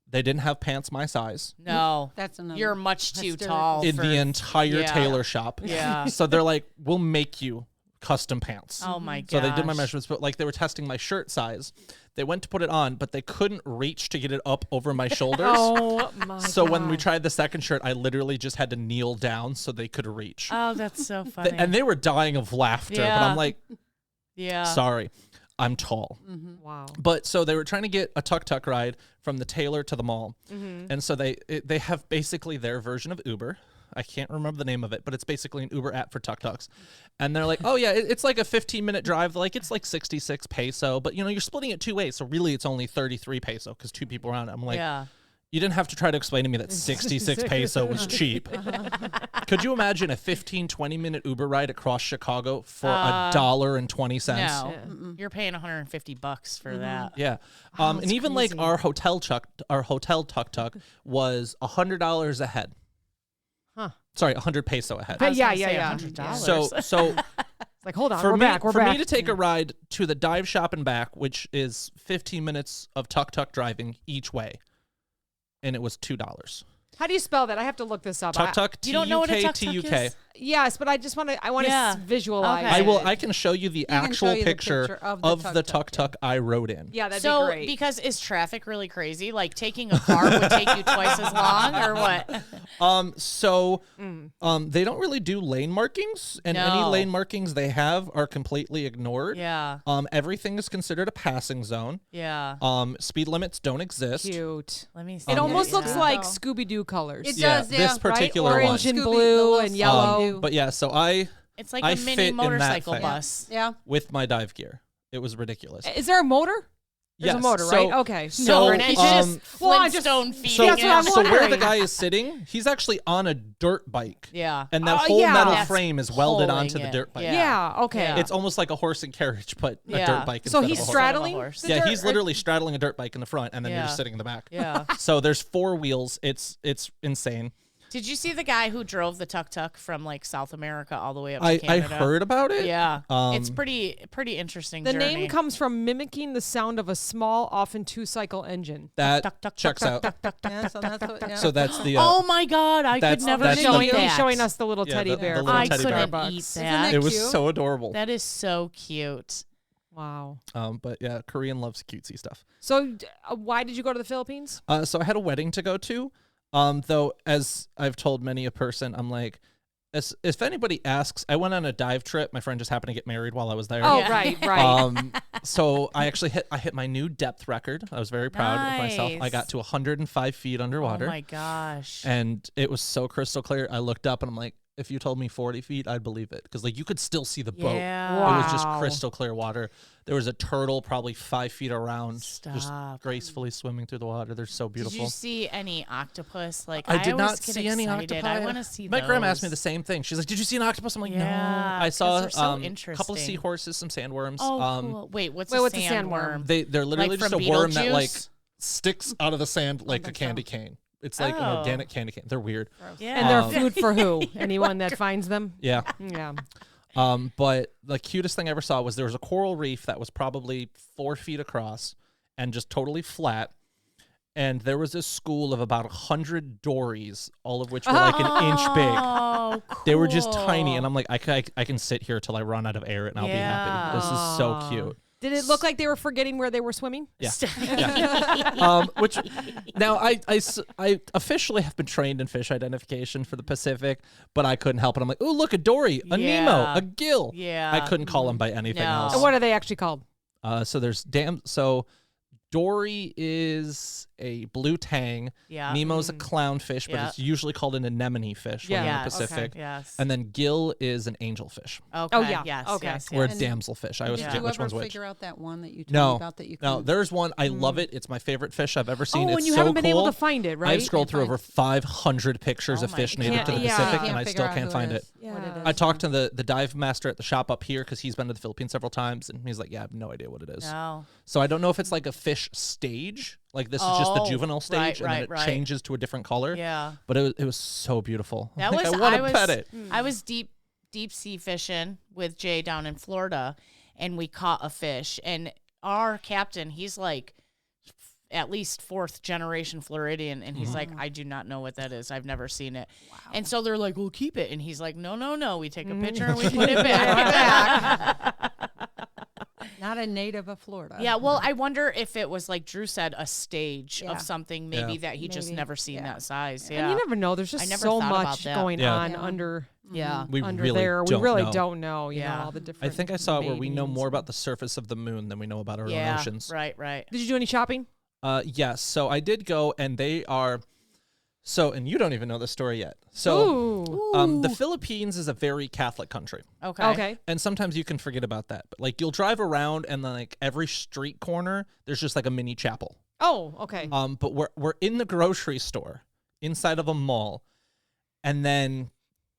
they didn't have pants my size No. That's another. You're much too hysterical. tall. in for, the entire yeah. tailor shop. Yeah. So they're like, we'll make you custom pants. Oh my god. So they did my measurements, but like they were testing my shirt size. They went to put it on, but they couldn't reach to get it up over my shoulders. Oh, my So when we God. tried the second shirt, I literally just had to kneel down so they could reach. Oh, that's so funny. And they were dying of laughter, but Yeah. I'm like, yeah. sorry, I'm tall. Wow. But so they were trying to get a tuk-tuk ride from the tailor to the mall. And so they have basically their version of Uber. I can't remember the name of it, but it's basically an Uber app for tuk-tuks. And they're like, oh, yeah, it's like a 15-minute drive. Like, it's like 66 peso. But, you're splitting it 2 ways. So really, it's only 33 peso because 2 people are on it. I'm like, Yeah. you didn't have to try to explain to me that 66 peso was cheap. Could you imagine a 15, 20-minute Uber ride across Chicago for $1.20? No. You're paying $150 for that. Yeah. And even like our hotel tuk-tuk was $100 a head. Huh. Sorry, 100 peso a head. I was Yeah, gonna yeah, say yeah. $100. So It's like, hold on, for we're me, back. We're for back. me to take a ride to the dive shop and back, which is 15 minutes of tuk-tuk driving each way, and it was $2. How do you spell that? I have to look this up. Tuk-tuk, You don't know what a T-U-K, tuk-tuk T-U-K. is? Yes, but I just want to. I want to Yeah. visualize. Okay. it. I can show you the can actual show you the picture picture of of the the tuk-tuk I rode in. Yeah, that'd So, be great. because is traffic really crazy? Like taking a car would take you twice as long, or what? So they don't really do lane markings, and any No. lane markings they have are completely ignored. Yeah, Everything is considered a passing zone. yeah. Speed limits don't exist. Cute. Let me see. It almost that. looks Yeah. like Oh. Scooby Doo colors. It Yeah, does, this yeah, right? particular Orange one. and Scooby- blue the and little yellow. Scooby-Doo. But yeah, so It's like I a fit mini in that motorcycle thing. bus. Yeah. with my dive gear, it was ridiculous. Is there a motor? There's Yes, a motor, so- right? Okay. So, and it's um, just Well, I'm just- Flintstone feet. So, That's what I'm so where the wondering. guy is sitting, he's actually on a dirt bike. Yeah. And that Oh, whole yeah. metal That's frame is welded pulling onto the it. dirt bike. Yeah. Okay. Yeah. It's almost like a horse and carriage, but a Yeah. dirt bike So instead he's of a horse. straddling. horse. the Yeah, dirt- he's literally straddling a dirt bike in the front, and then you're Yeah. just sitting in the back. Yeah. So there's 4 wheels. It's insane. Did you see the guy who drove the tuk-tuk from like South America all the way up to I Canada? heard about it. Yeah, it's pretty interesting. The journey. name comes from mimicking the sound of a small, often two-cycle engine. That Tuck, tuck, checks tuck, out. tuck, tuck, tuck, Yeah, tuck, so tuck, that's what, tuck, yeah. So that's the. Oh my God! I could that's- never that's show the- that. Showing us the little Yeah, teddy the bear. little I teddy bear. couldn't Starbucks. eat Isn't that. that It was cute? so adorable. That is so cute. Wow. But yeah, Korean loves cutesy stuff. So why did you go to the Philippines? So I had a wedding to go to. Though, as I've told many a person, I'm like, if anybody asks, I went on a dive trip. My friend just happened to get married while I was there. Oh, Yeah. right. So I actually hit my new depth record. I was very proud of myself. I Nice. got to 105 feet underwater. Oh my gosh. And it was so crystal clear. I looked up and I'm like, if you told me 40 feet, I'd believe it. Because like you could still see the boat. Yeah. Wow. It was just crystal clear water. There was a turtle probably 5 feet around, just Stop. gracefully swimming through the water. They're so beautiful. Did you see any octopus? Like I did always not get see any excited. octopi. I want to see. My grandma asked me those. the same thing. She's like, "Did you see an octopus?" I'm like, Yeah, "No." I 'cause saw they're so a couple of interesting. seahorses, some sandworms. Oh, cool. Wait, what's Wait, a what's a sandworm? sandworm? They're literally Like just from a worm that like Beetlejuice? sticks out of the sand like a think candy so. cane. It's like an Oh. organic candy cane. They're weird. Yeah. And they're Um, food for who? Anyone that finds them? Yeah. Yeah. But the cutest thing I ever saw was there was a coral reef that was probably 4 feet across and just totally flat. And there was a school of about 100 dories, all of which were like an inch big. Oh, They were just tiny, cool. and I'm like, I can sit here till I run out of air and I'll be happy. This is so Yeah. cute. Did it look like they were forgetting where they were swimming? Yeah. Which now I officially have been trained in fish identification for the Pacific, but I couldn't help it. I'm like, oh look, a dory, a Nemo, Yeah. a gill. Yeah. I couldn't call them by anything No. else. And what are they actually called? So there's dory is a blue tang. Yeah. Nemo's a clownfish, but Yeah. it's usually called an anemone fish when in Yes. the Pacific. Yes. And then gill is an angelfish Okay. Oh, yeah. Yes. Okay. Yes. or a yes. And damselfish. I always Did forget you which ever one's which. figure out that one that you told No. me about that you No, couldn't? there's one. I love it. It's my favorite fish I've ever seen. Oh, It's and you so haven't been able cool. to find it, right? I've scrolled through Can't over 500 pictures Oh of my fish native God. to the Yeah. Pacific, You and I figure still out can't who find it. Yeah. What it is. I talked to the dive master at the shop up here because he's been to the Philippines several times, and he's like, "Yeah, I have no idea what it is." No. So I don't know if it's like a fish stage, like this is just the Oh, juvenile stage, and then it right. changes to a different color. Yeah. But it was so beautiful. That Like, was I want I to was pet it. I was deep sea fishing with Jay down in Florida, and we caught a fish. And our captain, he's like at least 4th generation Floridian, and he's like, I do not know what that is. I've never seen it. And so they're like, "Well, keep it." And he's like, No. We take a picture and we put it back. Not a native of Florida. Yeah, well, I wonder if it was like Drew said, a stage Yeah. of something maybe Yeah. that he just Maybe. never seen Yeah. that size. And Yeah. you never know. There's just I never so thought about much that. going Yeah. on Yeah. under Yeah. We under really there. We don't really know. don't know. You Yeah. know all the I different. think I saw it where we know matings. more about the surface of the moon than we know about our own Yeah. oceans. Right. Did you do any shopping? Yes. So I did go, and they are. So, and you don't even know the story yet. So, Ooh. the Philippines is a very Catholic country. Okay. Okay. And sometimes you can forget about that. But like you'll drive around and then like every street corner, there's just like a mini chapel. Oh, okay. But we're in the grocery store inside of a mall. And then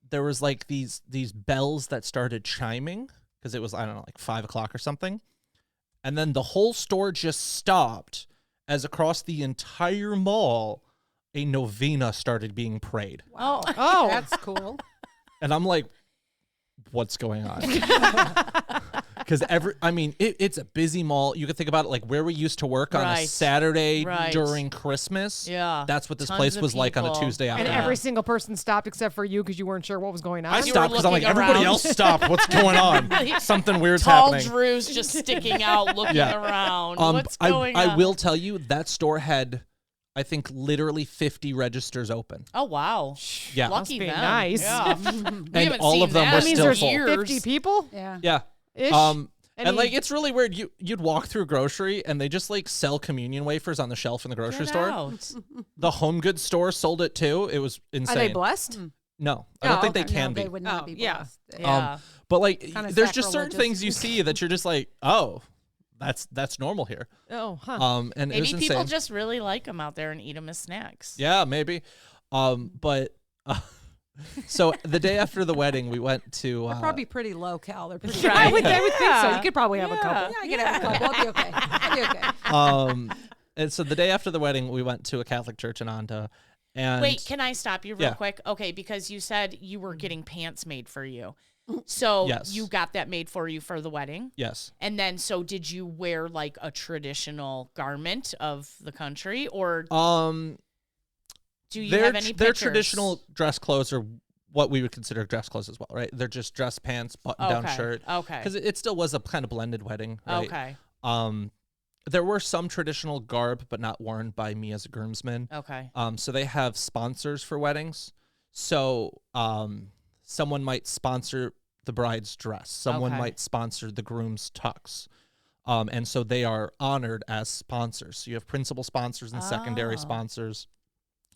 there was like these bells that started chiming because it was, I don't know, like 5 o'clock or something. And then the whole store just stopped as across the entire mall, a novena started being prayed. Oh. Oh. That's cool. And I'm like, what's going on? Because it's a busy mall. You can think about it like where we used to work on a Right. Saturday Right. during Christmas. Yeah. That's what this Tons place of was like on a people. Tuesday And afternoon. every single person stopped except for you because you weren't sure what was going on. I You were stopped because I'm like, looking everybody around. else stop. What's going on? Something weird's Tall happening. Drew's just sticking out, looking Yeah. around. What's I going on? I will tell you that store had, I think, literally 50 registers open. Oh wow. Yeah. Lucky Must be them. nice. Yeah. We And haven't all seen of them that were That means still there's full. years. 50 people Yeah. Yeah. ish. And like it's really weird. You'd walk through grocery and they just like sell communion wafers on the shelf in the grocery Get store. out. The home goods store sold it too. It was Are insane. they blessed? No, I don't Oh, think they okay. can No, be. they would not Oh, be yeah. blessed. Yeah. But like, Kinda there's just certain sacrilegious. things you see that you're just like, oh, that's normal here. Oh, huh. And it Maybe was people insane. just really like them out there and eat them as snacks. Yeah, maybe. But so the day after the wedding, we went to. They're probably pretty low cal. They're pretty. Right. I would think so. Yeah. You could probably have a couple. Yeah, I can have a couple. I'll be okay. I'll be okay. And so the day after the wedding, we went to a Catholic church in Anda, And Wait, can I stop you real Yeah. quick? Okay, because you said you were getting pants made for you. So Yes. you got that made for you for the wedding? Yes. And then, so did you wear like a traditional garment of the country, or do you have any their pictures? traditional dress clothes are what we would consider dress clothes as well, right? They're just dress pants, button-down Okay, shirt. okay. Because it still was a kind of blended wedding, right? Okay. There were some traditional garb, but not worn by me as a groomsman. Okay. So they have sponsors for weddings. So someone might sponsor the bride's dress. Someone Okay. might sponsor the groom's tux. And so they are honored as sponsors. So you have principal sponsors and secondary Oh. sponsors.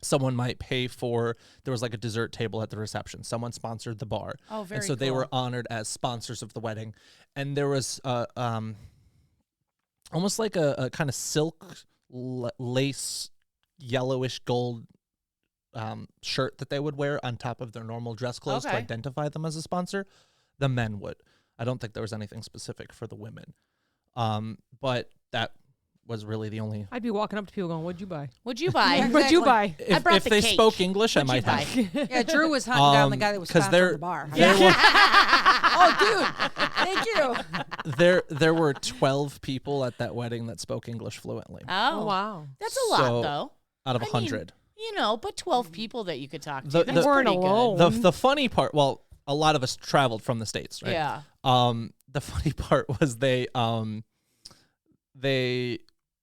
Someone might pay for, there was like a dessert table at the reception. Someone sponsored the bar. Oh, very And so they were cool. honored as sponsors of the wedding. And there was almost like a kind of silk lace, yellowish gold shirt that they would wear on top of their normal dress clothes to Okay. identify them as a sponsor. The men would. I don't think there was anything specific for the women. But that was really the only. I'd be walking up to people going, "What'd you buy? Would you buy? Yeah. What'd you buy?" Exactly. If, brought if the they cake. spoke English, I What'd might you have. Yeah, Drew was hunting down the guy that was 'cause sponsoring they're- the bar. There were, Oh, dude, thank you. there were 12 people at that wedding that spoke English fluently Oh, wow. That's a lot, So, though. out of I mean, 100. You know, but 12 people that you could talk to. The- That's the- weren't pretty alone. The funny part, well, a lot of us traveled from the States, good. right? Yeah. The funny part was they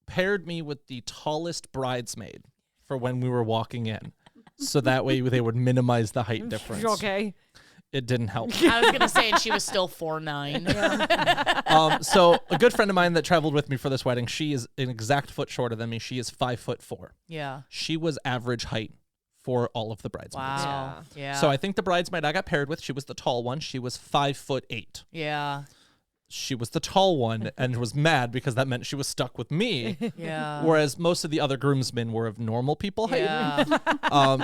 paired me with the tallest bridesmaid for when we were walking in. So that way they would minimize the height difference. Okay. It didn't help. I was going to say, and she was still 4'9". So a good friend of mine that traveled with me for this wedding, she is an exact foot shorter than me. She is 5'4". Yeah. She was average height for all of the bridesmaids. Wow. Yeah. So I think the bridesmaid I got paired with, she was the tall one. She was 5'8". Yeah. She was the tall one and was mad because that meant she was stuck with me. Yeah. Whereas most of the other groomsmen were of normal people height. Yeah.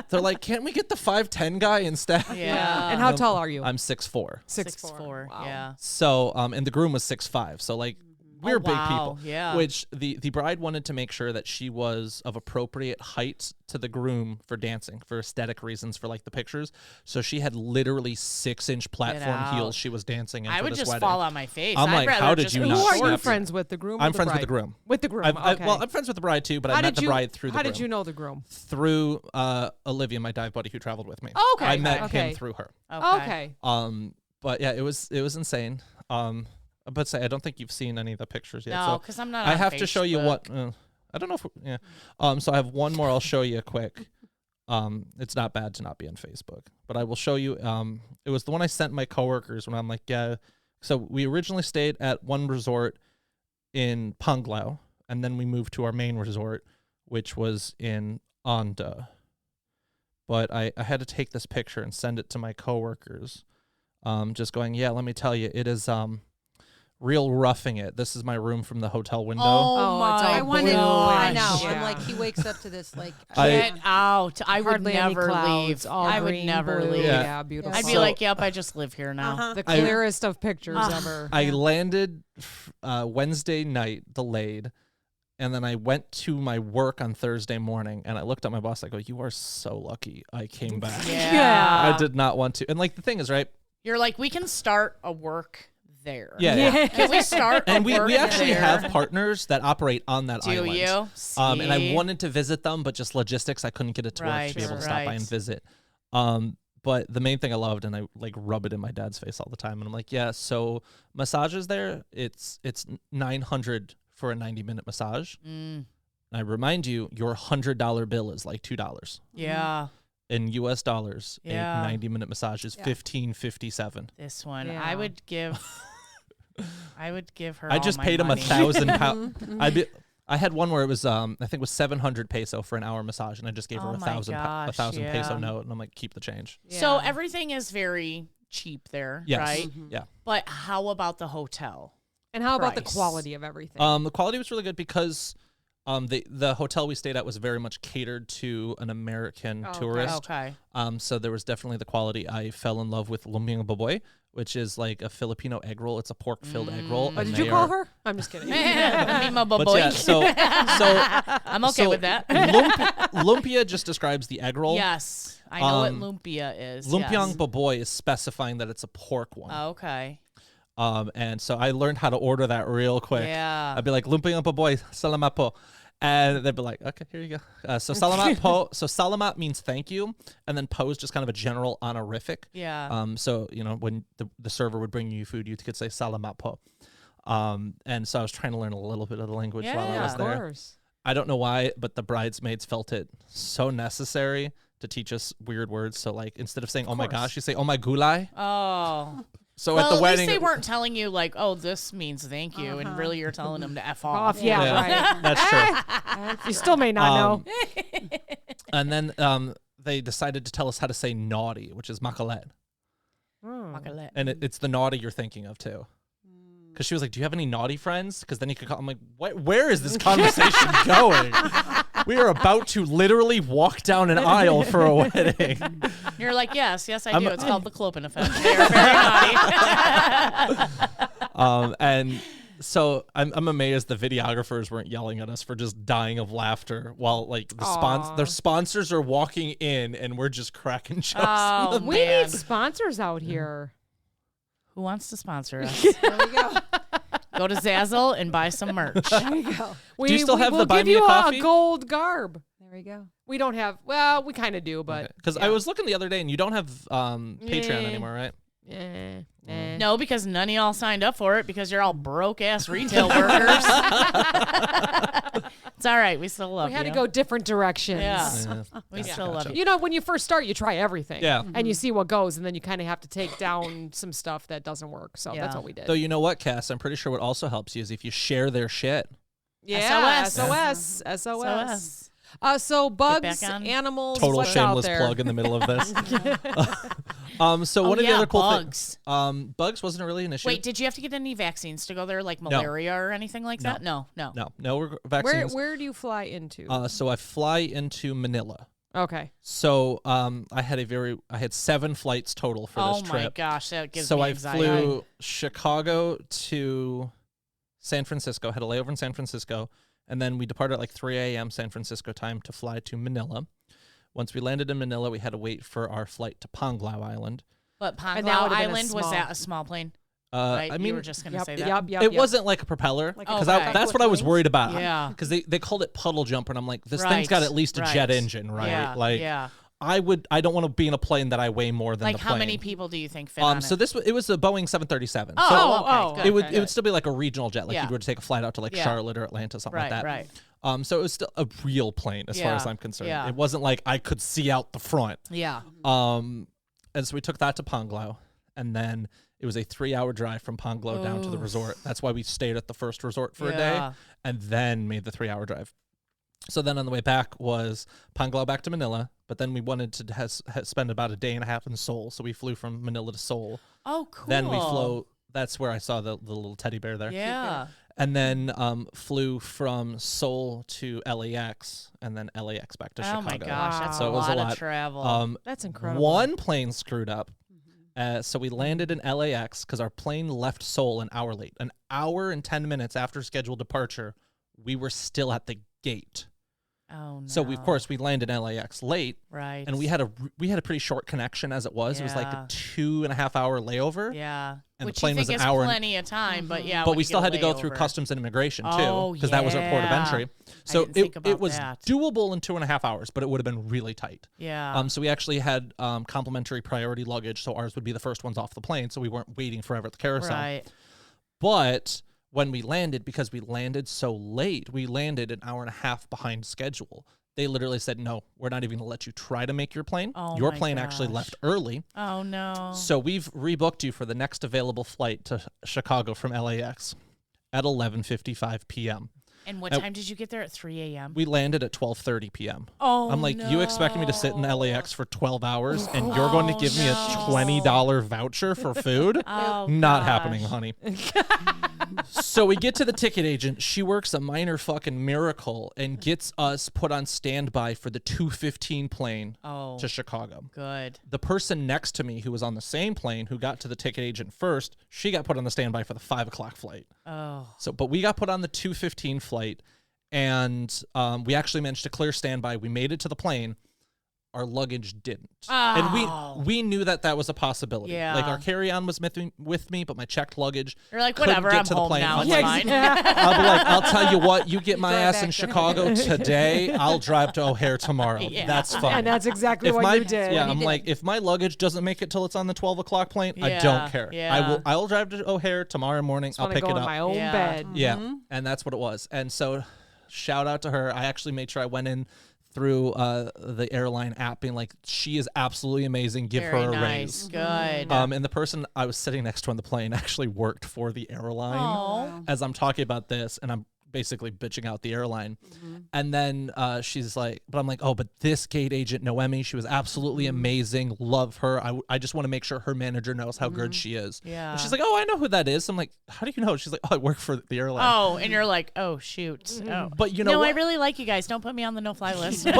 They're like, can't we get the 5'10" guy instead? Yeah. And how tall are you? I'm 6'4". 6'4". Wow. Yeah. So, and the groom was 6'5". So like, we're big wow. people. Yeah. Which the bride wanted to make sure that she was of appropriate height to the groom for dancing, for aesthetic reasons, for like the pictures. So she had literally 6-inch platform out. heels she was dancing in I for would this just wedding. fall on my face. I'm I'd like, rather how did just you be Who not are snap you it? friends with? The groom? I'm or the friends bride? with the groom. With the groom. Well, Okay. I'm friends with the bride too, but How I met did the you- bride through the How groom. did you know the groom? Through Olivia, my dive buddy who traveled with me. Oh, okay. I met Okay. him through her. Okay. But yeah, it was insane. But say I don't think you've seen any of the pictures yet. No, So because I'm not. I on have to show you what. Facebook. I don't know if yeah. So I have one more. I'll show you quick. It's not bad to not be on Facebook, but I will show you. It was the one I sent my coworkers when I'm like, yeah. So we originally stayed at one resort in Panglao, and then we moved to our main resort, which was in Onda. But I had to take this picture and send it to my coworkers. Just going, yeah, let me tell you, it is real roughing it. This is my room from the hotel window. Oh Oh, it's my all I wanted. gosh. I know. Yeah. I'm like, he wakes up to this. Like, Get out! I would Hardly any never clouds, leave. all I would green, never blue. leave. Yeah. Beautiful. I'd be So- like, yep, I just live here now. uh-huh. the I- clearest of pictures ever. I landed Wednesday night, delayed, and then I went to my work on Thursday morning, and I looked at my boss. I go, "You are so lucky I came back. Yeah. I did not want to." And like the thing is, right? You're like, we can start a work there. Yeah. Yeah. Can we start? And a we work actually there? have partners that operate on that Do island. you? And I See? wanted to visit them, but just logistics, I couldn't get it to work to be able to stop by Right. and visit. But the main thing I loved, and I like rub it in my dad's face all the time, and I'm like, yeah, so massages there, it's $900 for a 90-minute massage. Mm, And I remind you, your $100 bill is like $2. yeah. In US dollars, Yeah. a 90-minute massage is Yeah. $15.57. This one, Yeah. I would give. I would give her. I all just my paid him money. £1,000. I had one where it was I think it was 700 peso for an hour massage, and I just gave her Oh a my thousand gosh, peso yeah. note, and I'm like, keep the change. So Yeah. everything is very cheap there, Yes. right? Mhm. Yeah. But how about the hotel? And how about the price. quality of everything? The quality was really good because The hotel we stayed at was very much catered to an American tourist. Okay. So there was definitely the quality. I fell in love with lumpiang baboy, which is like a Filipino egg roll. It's a pork-filled egg roll. Oh, did you call her? I'm just kidding. But yeah, so I'm okay with that. Lumpia just describes the egg roll. Yes, I know what lumpia is. Lumpiang baboy is specifying that it's a pork one. Okay. And so I learned how to order that real quick. Yeah. I'd be like, lumpiang baboy, salamat po. And they'd be like, okay, here you go. So salamat po. So salamat means thank you. And then po is just kind of a general honorific. Yeah. So, when the server would bring you food, you could say salamat po. And so I was trying to learn a little bit of the language while I was of there. course. I don't know why, but the bridesmaids felt it so necessary to teach us weird words. So like instead of saying, oh my gosh, you say, oh my gulay. Oh. So well, at the wedding, least they weren't telling you like, "Oh, this means thank you," and really you're telling them to f off. Right. That's true. You still may not know. And then they decided to tell us how to say naughty, which is makalet. And it's the naughty you're thinking of too. Because she was like, do you have any naughty friends? Because then you could call. I'm like, where is this conversation going? We are about to literally walk down an aisle for a wedding. You're like, yes, I do. It's called the Clopen effect. They are very naughty. And so I'm amazed the videographers weren't yelling at us for just dying of laughter while like their sponsors are walking in and we're just cracking jokes. Oh, we need sponsors out here. Who wants to sponsor us? There we go. Go to Zazzle and buy some merch. There we go. Do you still have the we'll buy give me a you coffee? a gold garb. There we go. We don't have. Well, we kind of do, but Because I was looking the other day and you don't have Patreon anymore, right? No, because none of y'all signed up for it because you're all broke ass retail workers. It's all right. We still love you. we had to go different directions. Yeah. We still love you. You know, when you first start, you try everything. Yeah. And you see what goes, and then you kind of have to take down some stuff that doesn't work. So that's Yeah. what we did. Though you know what, Cass? I'm pretty sure what also helps you is if you share their shit. Yeah. SOS. SOS. So bugs, back on. animals, Total what's out shameless there? plug in the middle of this. So one of the other cool bugs. things, bugs wasn't really an issue. Wait, did you have to get any vaccines to go there, like malaria or anything like that? No. No vaccines. Where do you fly into? So I fly into Manila. Okay. So I had 7 flights total for this Oh trip. my gosh, that gives So me I anxiety. flew Chicago to San Francisco, had a layover in San Francisco, and then we departed at like 3 a.m. San Francisco time to fly to Manila. Once we landed in Manila, we had to wait for our flight to Panglao Island. But And that Panglao would've been a Island, was small- that a small plane? Right? I mean, you were just going to say that. Yep. it wasn't like a propeller because Okay. that's what I was worried about. Yeah. Because they called it puddle jumper, and I'm like, this Right, thing's got at least a jet right. engine, right? Yeah, Like, yeah. I don't want to be in a plane that I weigh more than Like the how plane. many people do you think fit on So it? it was a Boeing 737. Oh, so okay. Good, it would good. it would still be like a regional jet, like Yeah. you were to take a flight out to like Yeah. Charlotte or Atlanta, something like that. Right. So it was still a real plane as far Yeah, as I'm concerned. yeah. It wasn't like I could see out the front. Yeah. And so we took that to Panglao, and then it was a 3-hour drive from Panglao down to the resort. That's why we stayed at the first resort for a day, Yeah. and then made the 3-hour drive. So then on the way back was Panglao back to Manila, but then we wanted to spend about a day and a half in Seoul, so we flew from Manila to Seoul. Oh, cool. Then we flew. That's where I saw the little teddy bear there. Yeah. And then flew from Seoul to LAX, and then LAX back to Chicago. Oh my gosh, that's So a it was lot a lot of travel. That's incredible. One plane screwed up. So we landed in LAX because our plane left Seoul an hour late. An hour and 10 minutes after scheduled departure, we were still at the gate. Oh no. So we, of course, we landed in LAX late, Right. and we had a pretty short connection as it was. It was like a 2.5 hour layover. Yeah. And Which the plane you was think an is hour and- plenty of time, but yeah. But when we you still get had to a go through layover. customs and immigration too, Oh, because that was our port of yeah. entry. I So didn't think about it was that. doable in 2.5 hours, but it would have been really tight. Yeah. So we actually had complimentary priority luggage, so ours would be the first ones off the plane, so we weren't waiting forever at the carousel. Right. But when we landed, because we landed so late, we landed an hour and a half behind schedule. They literally said, no, we're not even going to let you try to make your plane. Oh Your my plane actually gosh. left early. Oh no. So we've rebooked you for the next available flight to Chicago from LAX at 11:55 p.m. And what time did you get there? At 3 a.m.? We landed at 12:30 p.m. Oh, I'm like, you expect me to sit in no. LAX for 12 hours and you're going to give me a no. $20 voucher for food? Oh, Not gosh. happening, honey. So we get to the ticket agent. She works a minor fucking miracle and gets us put on standby for the 2:15 plane to Chicago. Good. The person next to me who was on the same plane who got to the ticket agent first, she got put on the standby for the 5 o'clock flight. Oh. So, but we got put on the 2:15 flight, and we actually managed to clear standby. We made it to the plane. Our luggage didn't. And we knew that was a possibility. Yeah. Like, our carry-on was with me, but my checked luggage You're like, couldn't whatever, get I'm to the home plane. now. I'm It's like, fine. I'll be like, I'll tell you what, you get my Drive ass back in to- Chicago today, I'll drive to O'Hare tomorrow. Yeah. That's fine. And that's exactly what my, you did. Yeah, I'm like, if my luggage doesn't make it till it's on the 12 o'clock plane, I Yeah, don't care. yeah. I'll drive to O'Hare tomorrow morning. Just I'll wanna pick go it in up. my own Yeah. bed. Yeah, and that's what it was. And so, shout out to her. I actually made sure I went in through the airline app, being like, she is absolutely amazing. Give Very her a nice. raise. Good. And the person I was sitting next to on the plane actually worked for the airline. Oh. As I'm talking about this, and I'm basically bitching out the airline. And then she's like, but I'm like, oh, but this gate agent, Noemi, she was absolutely amazing. Love her. I just want to make sure her manager knows how good she is. Yeah. And she's like, oh, I know who that is. I'm like, how do you know? She's like, oh, I work for the airline. Oh, and you're like, oh, shoot. Oh. But you know No, what? I really like you guys. Don't put me on the no-fly list. but,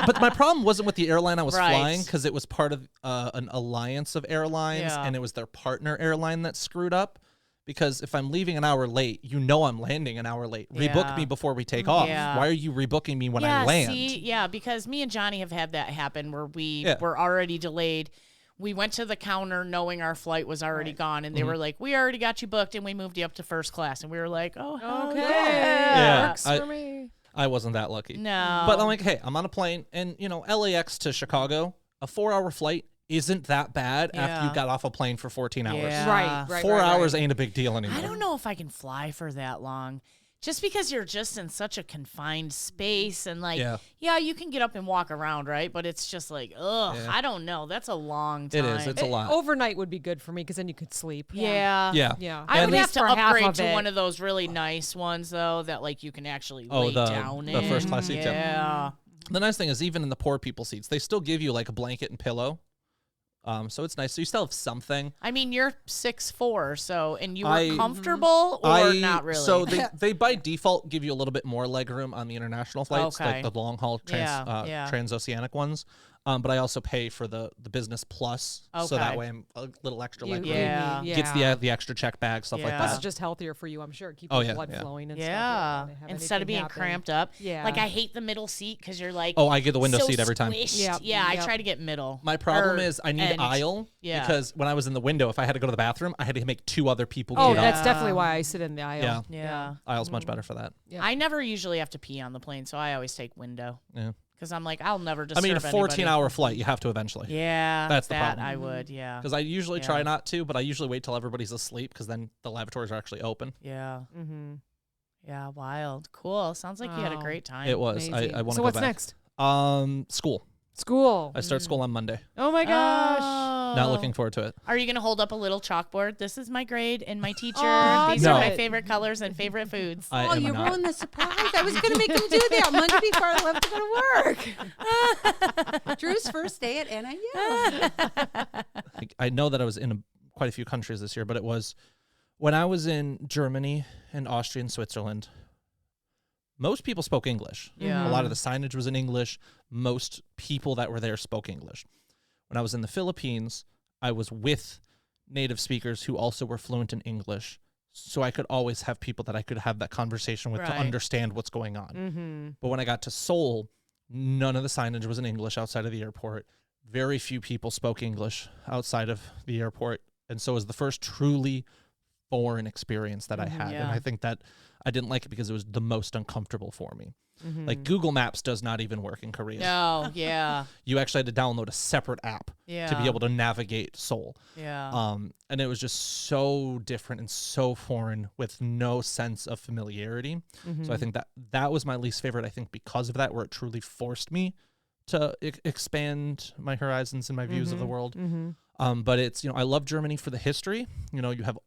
but my problem wasn't with the airline I was Right. flying, because it was part of an alliance of airlines, Yeah. and it was their partner airline that screwed up. Because if I'm leaving an hour late, you know I'm landing an hour late. Yeah. Rebook me before we take off. Yeah. Why are you rebooking me when yeah, I land? see, yeah, because me and Johnny have had that happen where we Yeah. were already delayed. We went to the counter knowing our flight was already gone, and they were like, we already got you booked, and we moved you up to first class. And we were like, oh, hell Okay. Yeah, Works I- for me. I wasn't that lucky. No. But I'm like, hey, I'm on a plane, and LAX to Chicago, a 4-hour flight isn't that bad after Yeah. you got off a plane for 14 hours. Yeah. Right. 4 hours ain't a big deal anymore. I don't know if I can fly for that long. Just because you're just in such a confined space and like, Yeah. you can get up and walk around, right? But it's just like, ugh, Yeah. I don't know. That's a long time. It is. It's a lot. Overnight would be good for me because then you could sleep. Yeah. Yeah. Yeah. I And would at have least to for half upgrade of to it. one of those really nice ones though that like you can actually lay down the in. first class seats. Yeah. The nice thing is, even in the poor people seats, they still give you like a blanket and pillow. So it's nice. So you still have something. I mean, you're 6'4", so and you were I- comfortable or not really? So they by default give you a little bit more legroom on the international flights, Okay. like the long haul Yeah. transoceanic ones. But I also pay for the business plus, so that Okay. way I'm a little extra You- legroom. Yeah. you need- Gets the extra check bag, stuff like Yeah. Plus, that. it's just healthier for you, I'm sure. Keep Oh, the yeah, blood yeah. flowing and yeah. stuff. You don't have Instead of anything being happen. cramped up. Yeah. Like I hate the middle seat because you're like, Oh, I get the window so seat every time. squished. Yep. Yeah, I Yep. try to get middle. My problem Or is I need end. aisle Yeah. because when I was in the window, if I had to go to the bathroom, I had to make 2 other people Oh, get that's up. definitely why I sit in the aisle. Yeah. Yeah. Aisle's much better for that. Yeah. I never usually have to pee on the plane, so I always take window Yeah. because I'm like, I'll never I disturb mean, a anybody. 14-hour flight, you have to eventually. Yeah, That's the that problem. I would. Yeah. Because I usually Yeah. try not to, but I usually wait till everybody's asleep because then the lavatories are actually open. Yeah. Mm-hmm. Yeah. Wild. Cool. Sounds like you had a Wow. great time. It was. I Amazing. want to So go what's back. next? School. School. I start school on Monday. Oh my gosh. Not looking forward to it. Are you going to hold up a little chalkboard? This is my grade and my teacher. Aw, These No. are my favorite colors and favorite foods. I Oh, am you not. ruined the surprise. I was going to make him do that Monday before I left to go to work. Drew's first day at NIU. I know that I was in quite a few countries this year, but it was when I was in Germany and Austria and Switzerland, most people spoke English. Yeah. A lot of the signage was in English. Most people that were there spoke English. When I was in the Philippines, I was with native speakers who also were fluent in English. So I could always have people that I could have that conversation with to Right. understand what's going on. Mm-hmm. But when I got to Seoul, none of the signage was in English outside of the airport. Very few people spoke English outside of the airport. And so it was the first truly foreign experience that I had. Yeah. And I think that I didn't like it because it was the most uncomfortable for me. Mm-hmm. Like Google Maps does not even work in Korea. No. Yeah. You actually had to download a separate app Yeah. to be able to navigate Seoul. Yeah. And it was just so different and so foreign with no sense of familiarity. Mm-hmm. So I think that was my least favorite, I think, because of that, where it truly forced me to expand my horizons and my views of the world. Mm-hmm. But it's, I love Germany for the history. You have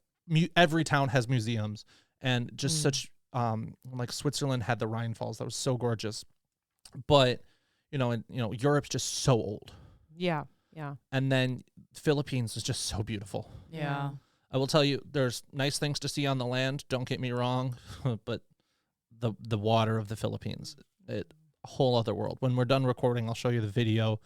every town has museums and just such, like Switzerland had the Rhine Falls. That was so gorgeous. But, Europe's just so old. Yeah. Yeah. And then Philippines is just so beautiful. Yeah. I will tell you, there's nice things to see on the land. Don't get me wrong, but the water of the Philippines, a whole other world. When we're done recording, I'll show you the video.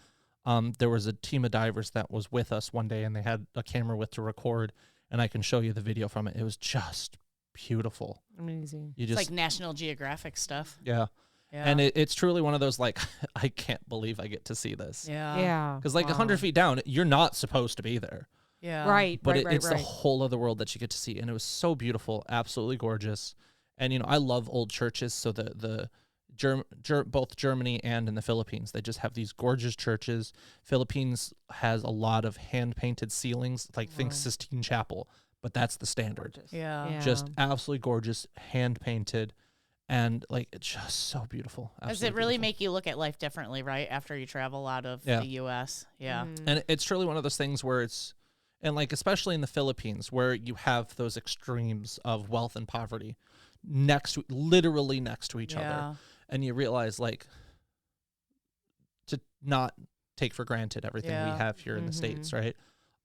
There was a team of divers that was with us one day, and they had a camera with to record, and I can show you the video from it. It was just beautiful. Amazing. It's like National Geographic stuff. Yeah. And it's truly one of those, like, I can't believe I get to see this. Yeah. Because, like, 100 feet down, you're not supposed to be there. Yeah. Right. But right, it's right. the whole other world that you get to see. And it was so beautiful, absolutely gorgeous. And, you know, I love old churches. So both Germany and in the Philippines, they just have these gorgeous churches. Philippines has a lot of hand-painted ceilings, like think Sistine Chapel. But that's the standard. Yeah. Just absolutely gorgeous, hand-painted. And, like, it's just so beautiful. Does it really make you look at life differently, right, after you travel out of the U.S.? Yeah. And it's truly one of those things where it's, and, like, especially in the Philippines, where you have those extremes of wealth and poverty literally next to each other. And you realize, like, to not take for granted everything we have here in the States, right?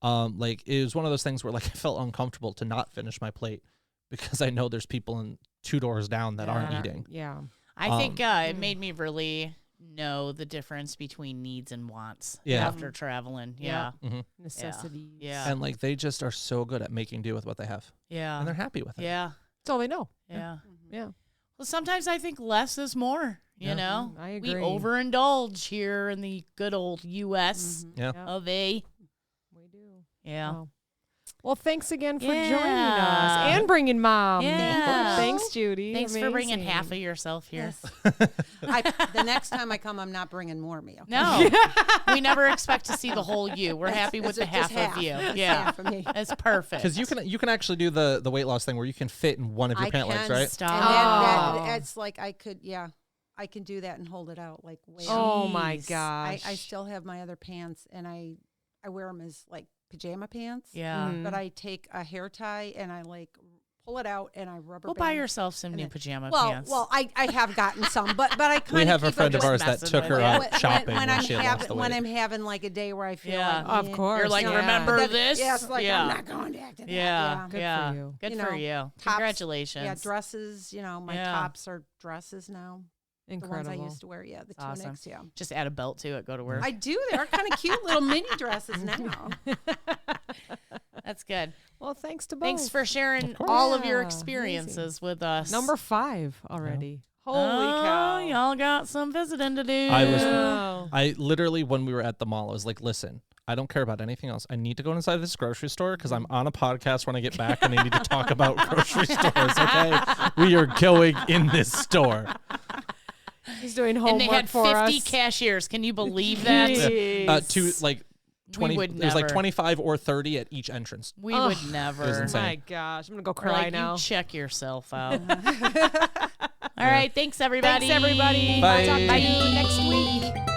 Like, it was one of those things where, like, I felt uncomfortable to not finish my plate because I know there's people in 2 doors down that aren't eating. Yeah. I think it made me really know the difference between needs and wants after traveling. Yeah. Necessities. Yeah. And, like, they just are so good at making do with what they have. Yeah. And they're happy with it. Yeah. That's all they know. Yeah. Yeah. Well, sometimes I think less is more, you know? I agree. We overindulge here in the good old U.S. Yeah. of A. We do. Yeah. Wow. Well, thanks again for joining Yeah. us and bringing Mom. Yeah. Thanks, Judy. Thanks for bringing Amazing. half of yourself here. The next time I come, I'm not bringing more meal. No, we never expect to see the whole you. We're happy with the Just half of you. It's Yeah, half of me. it's perfect. Because you can actually do the weight loss thing where you can fit in one of your I pant legs, can right? And Stop. it's like I can do that and hold it out like way Oh out. my Jeez. gosh. I still have my other pants, and I wear them as like pajama pants. Yeah. Mhm. But I take a hair tie and I like pull it out and I rubber. Go buy band. yourself some And new then- pajama Well, pants. well, I have gotten some, but I kind of We have a friend of ours that messing took with her it. out shopping when I'm she had lost the when weight. I'm having like a day where I feel Yeah. like Of course. You're like, yeah. remember That- this? Yes, like yeah. I'm not going back to that. Yeah. Good yeah. for you. Good You for know, you. Tops- Congratulations. Yeah, dresses. You know, my Yeah. tops are dresses now. Incredible. The ones I used to wear. Yeah, the Awesome. tunics. Yeah. Just add a belt to it. Go to work. I do. They're kind of cute little mini dresses now. That's good. Well, thanks to both. Thanks for sharing course. all of your Yeah, experiences with us. Number 5 already. Holy Oh, cow. y'all got some visiting to do. I literally, when we were at the mall, I was like, listen, I don't care about anything else. I need to go inside this grocery store because I'm on a podcast when I get back and I need to talk about grocery stores, okay? We are going in this store. He's doing And homework they had for 50 us. cashiers. Can you believe that? Jeez. To like 20, would it was like never. 25 or 30 at each entrance. We Ugh. would It was never. insane. My gosh, I'm gonna go We're cry like, now. you check yourself out. All right. Thanks, everybody. Thanks, everybody. Bye. I'll talk to you next week.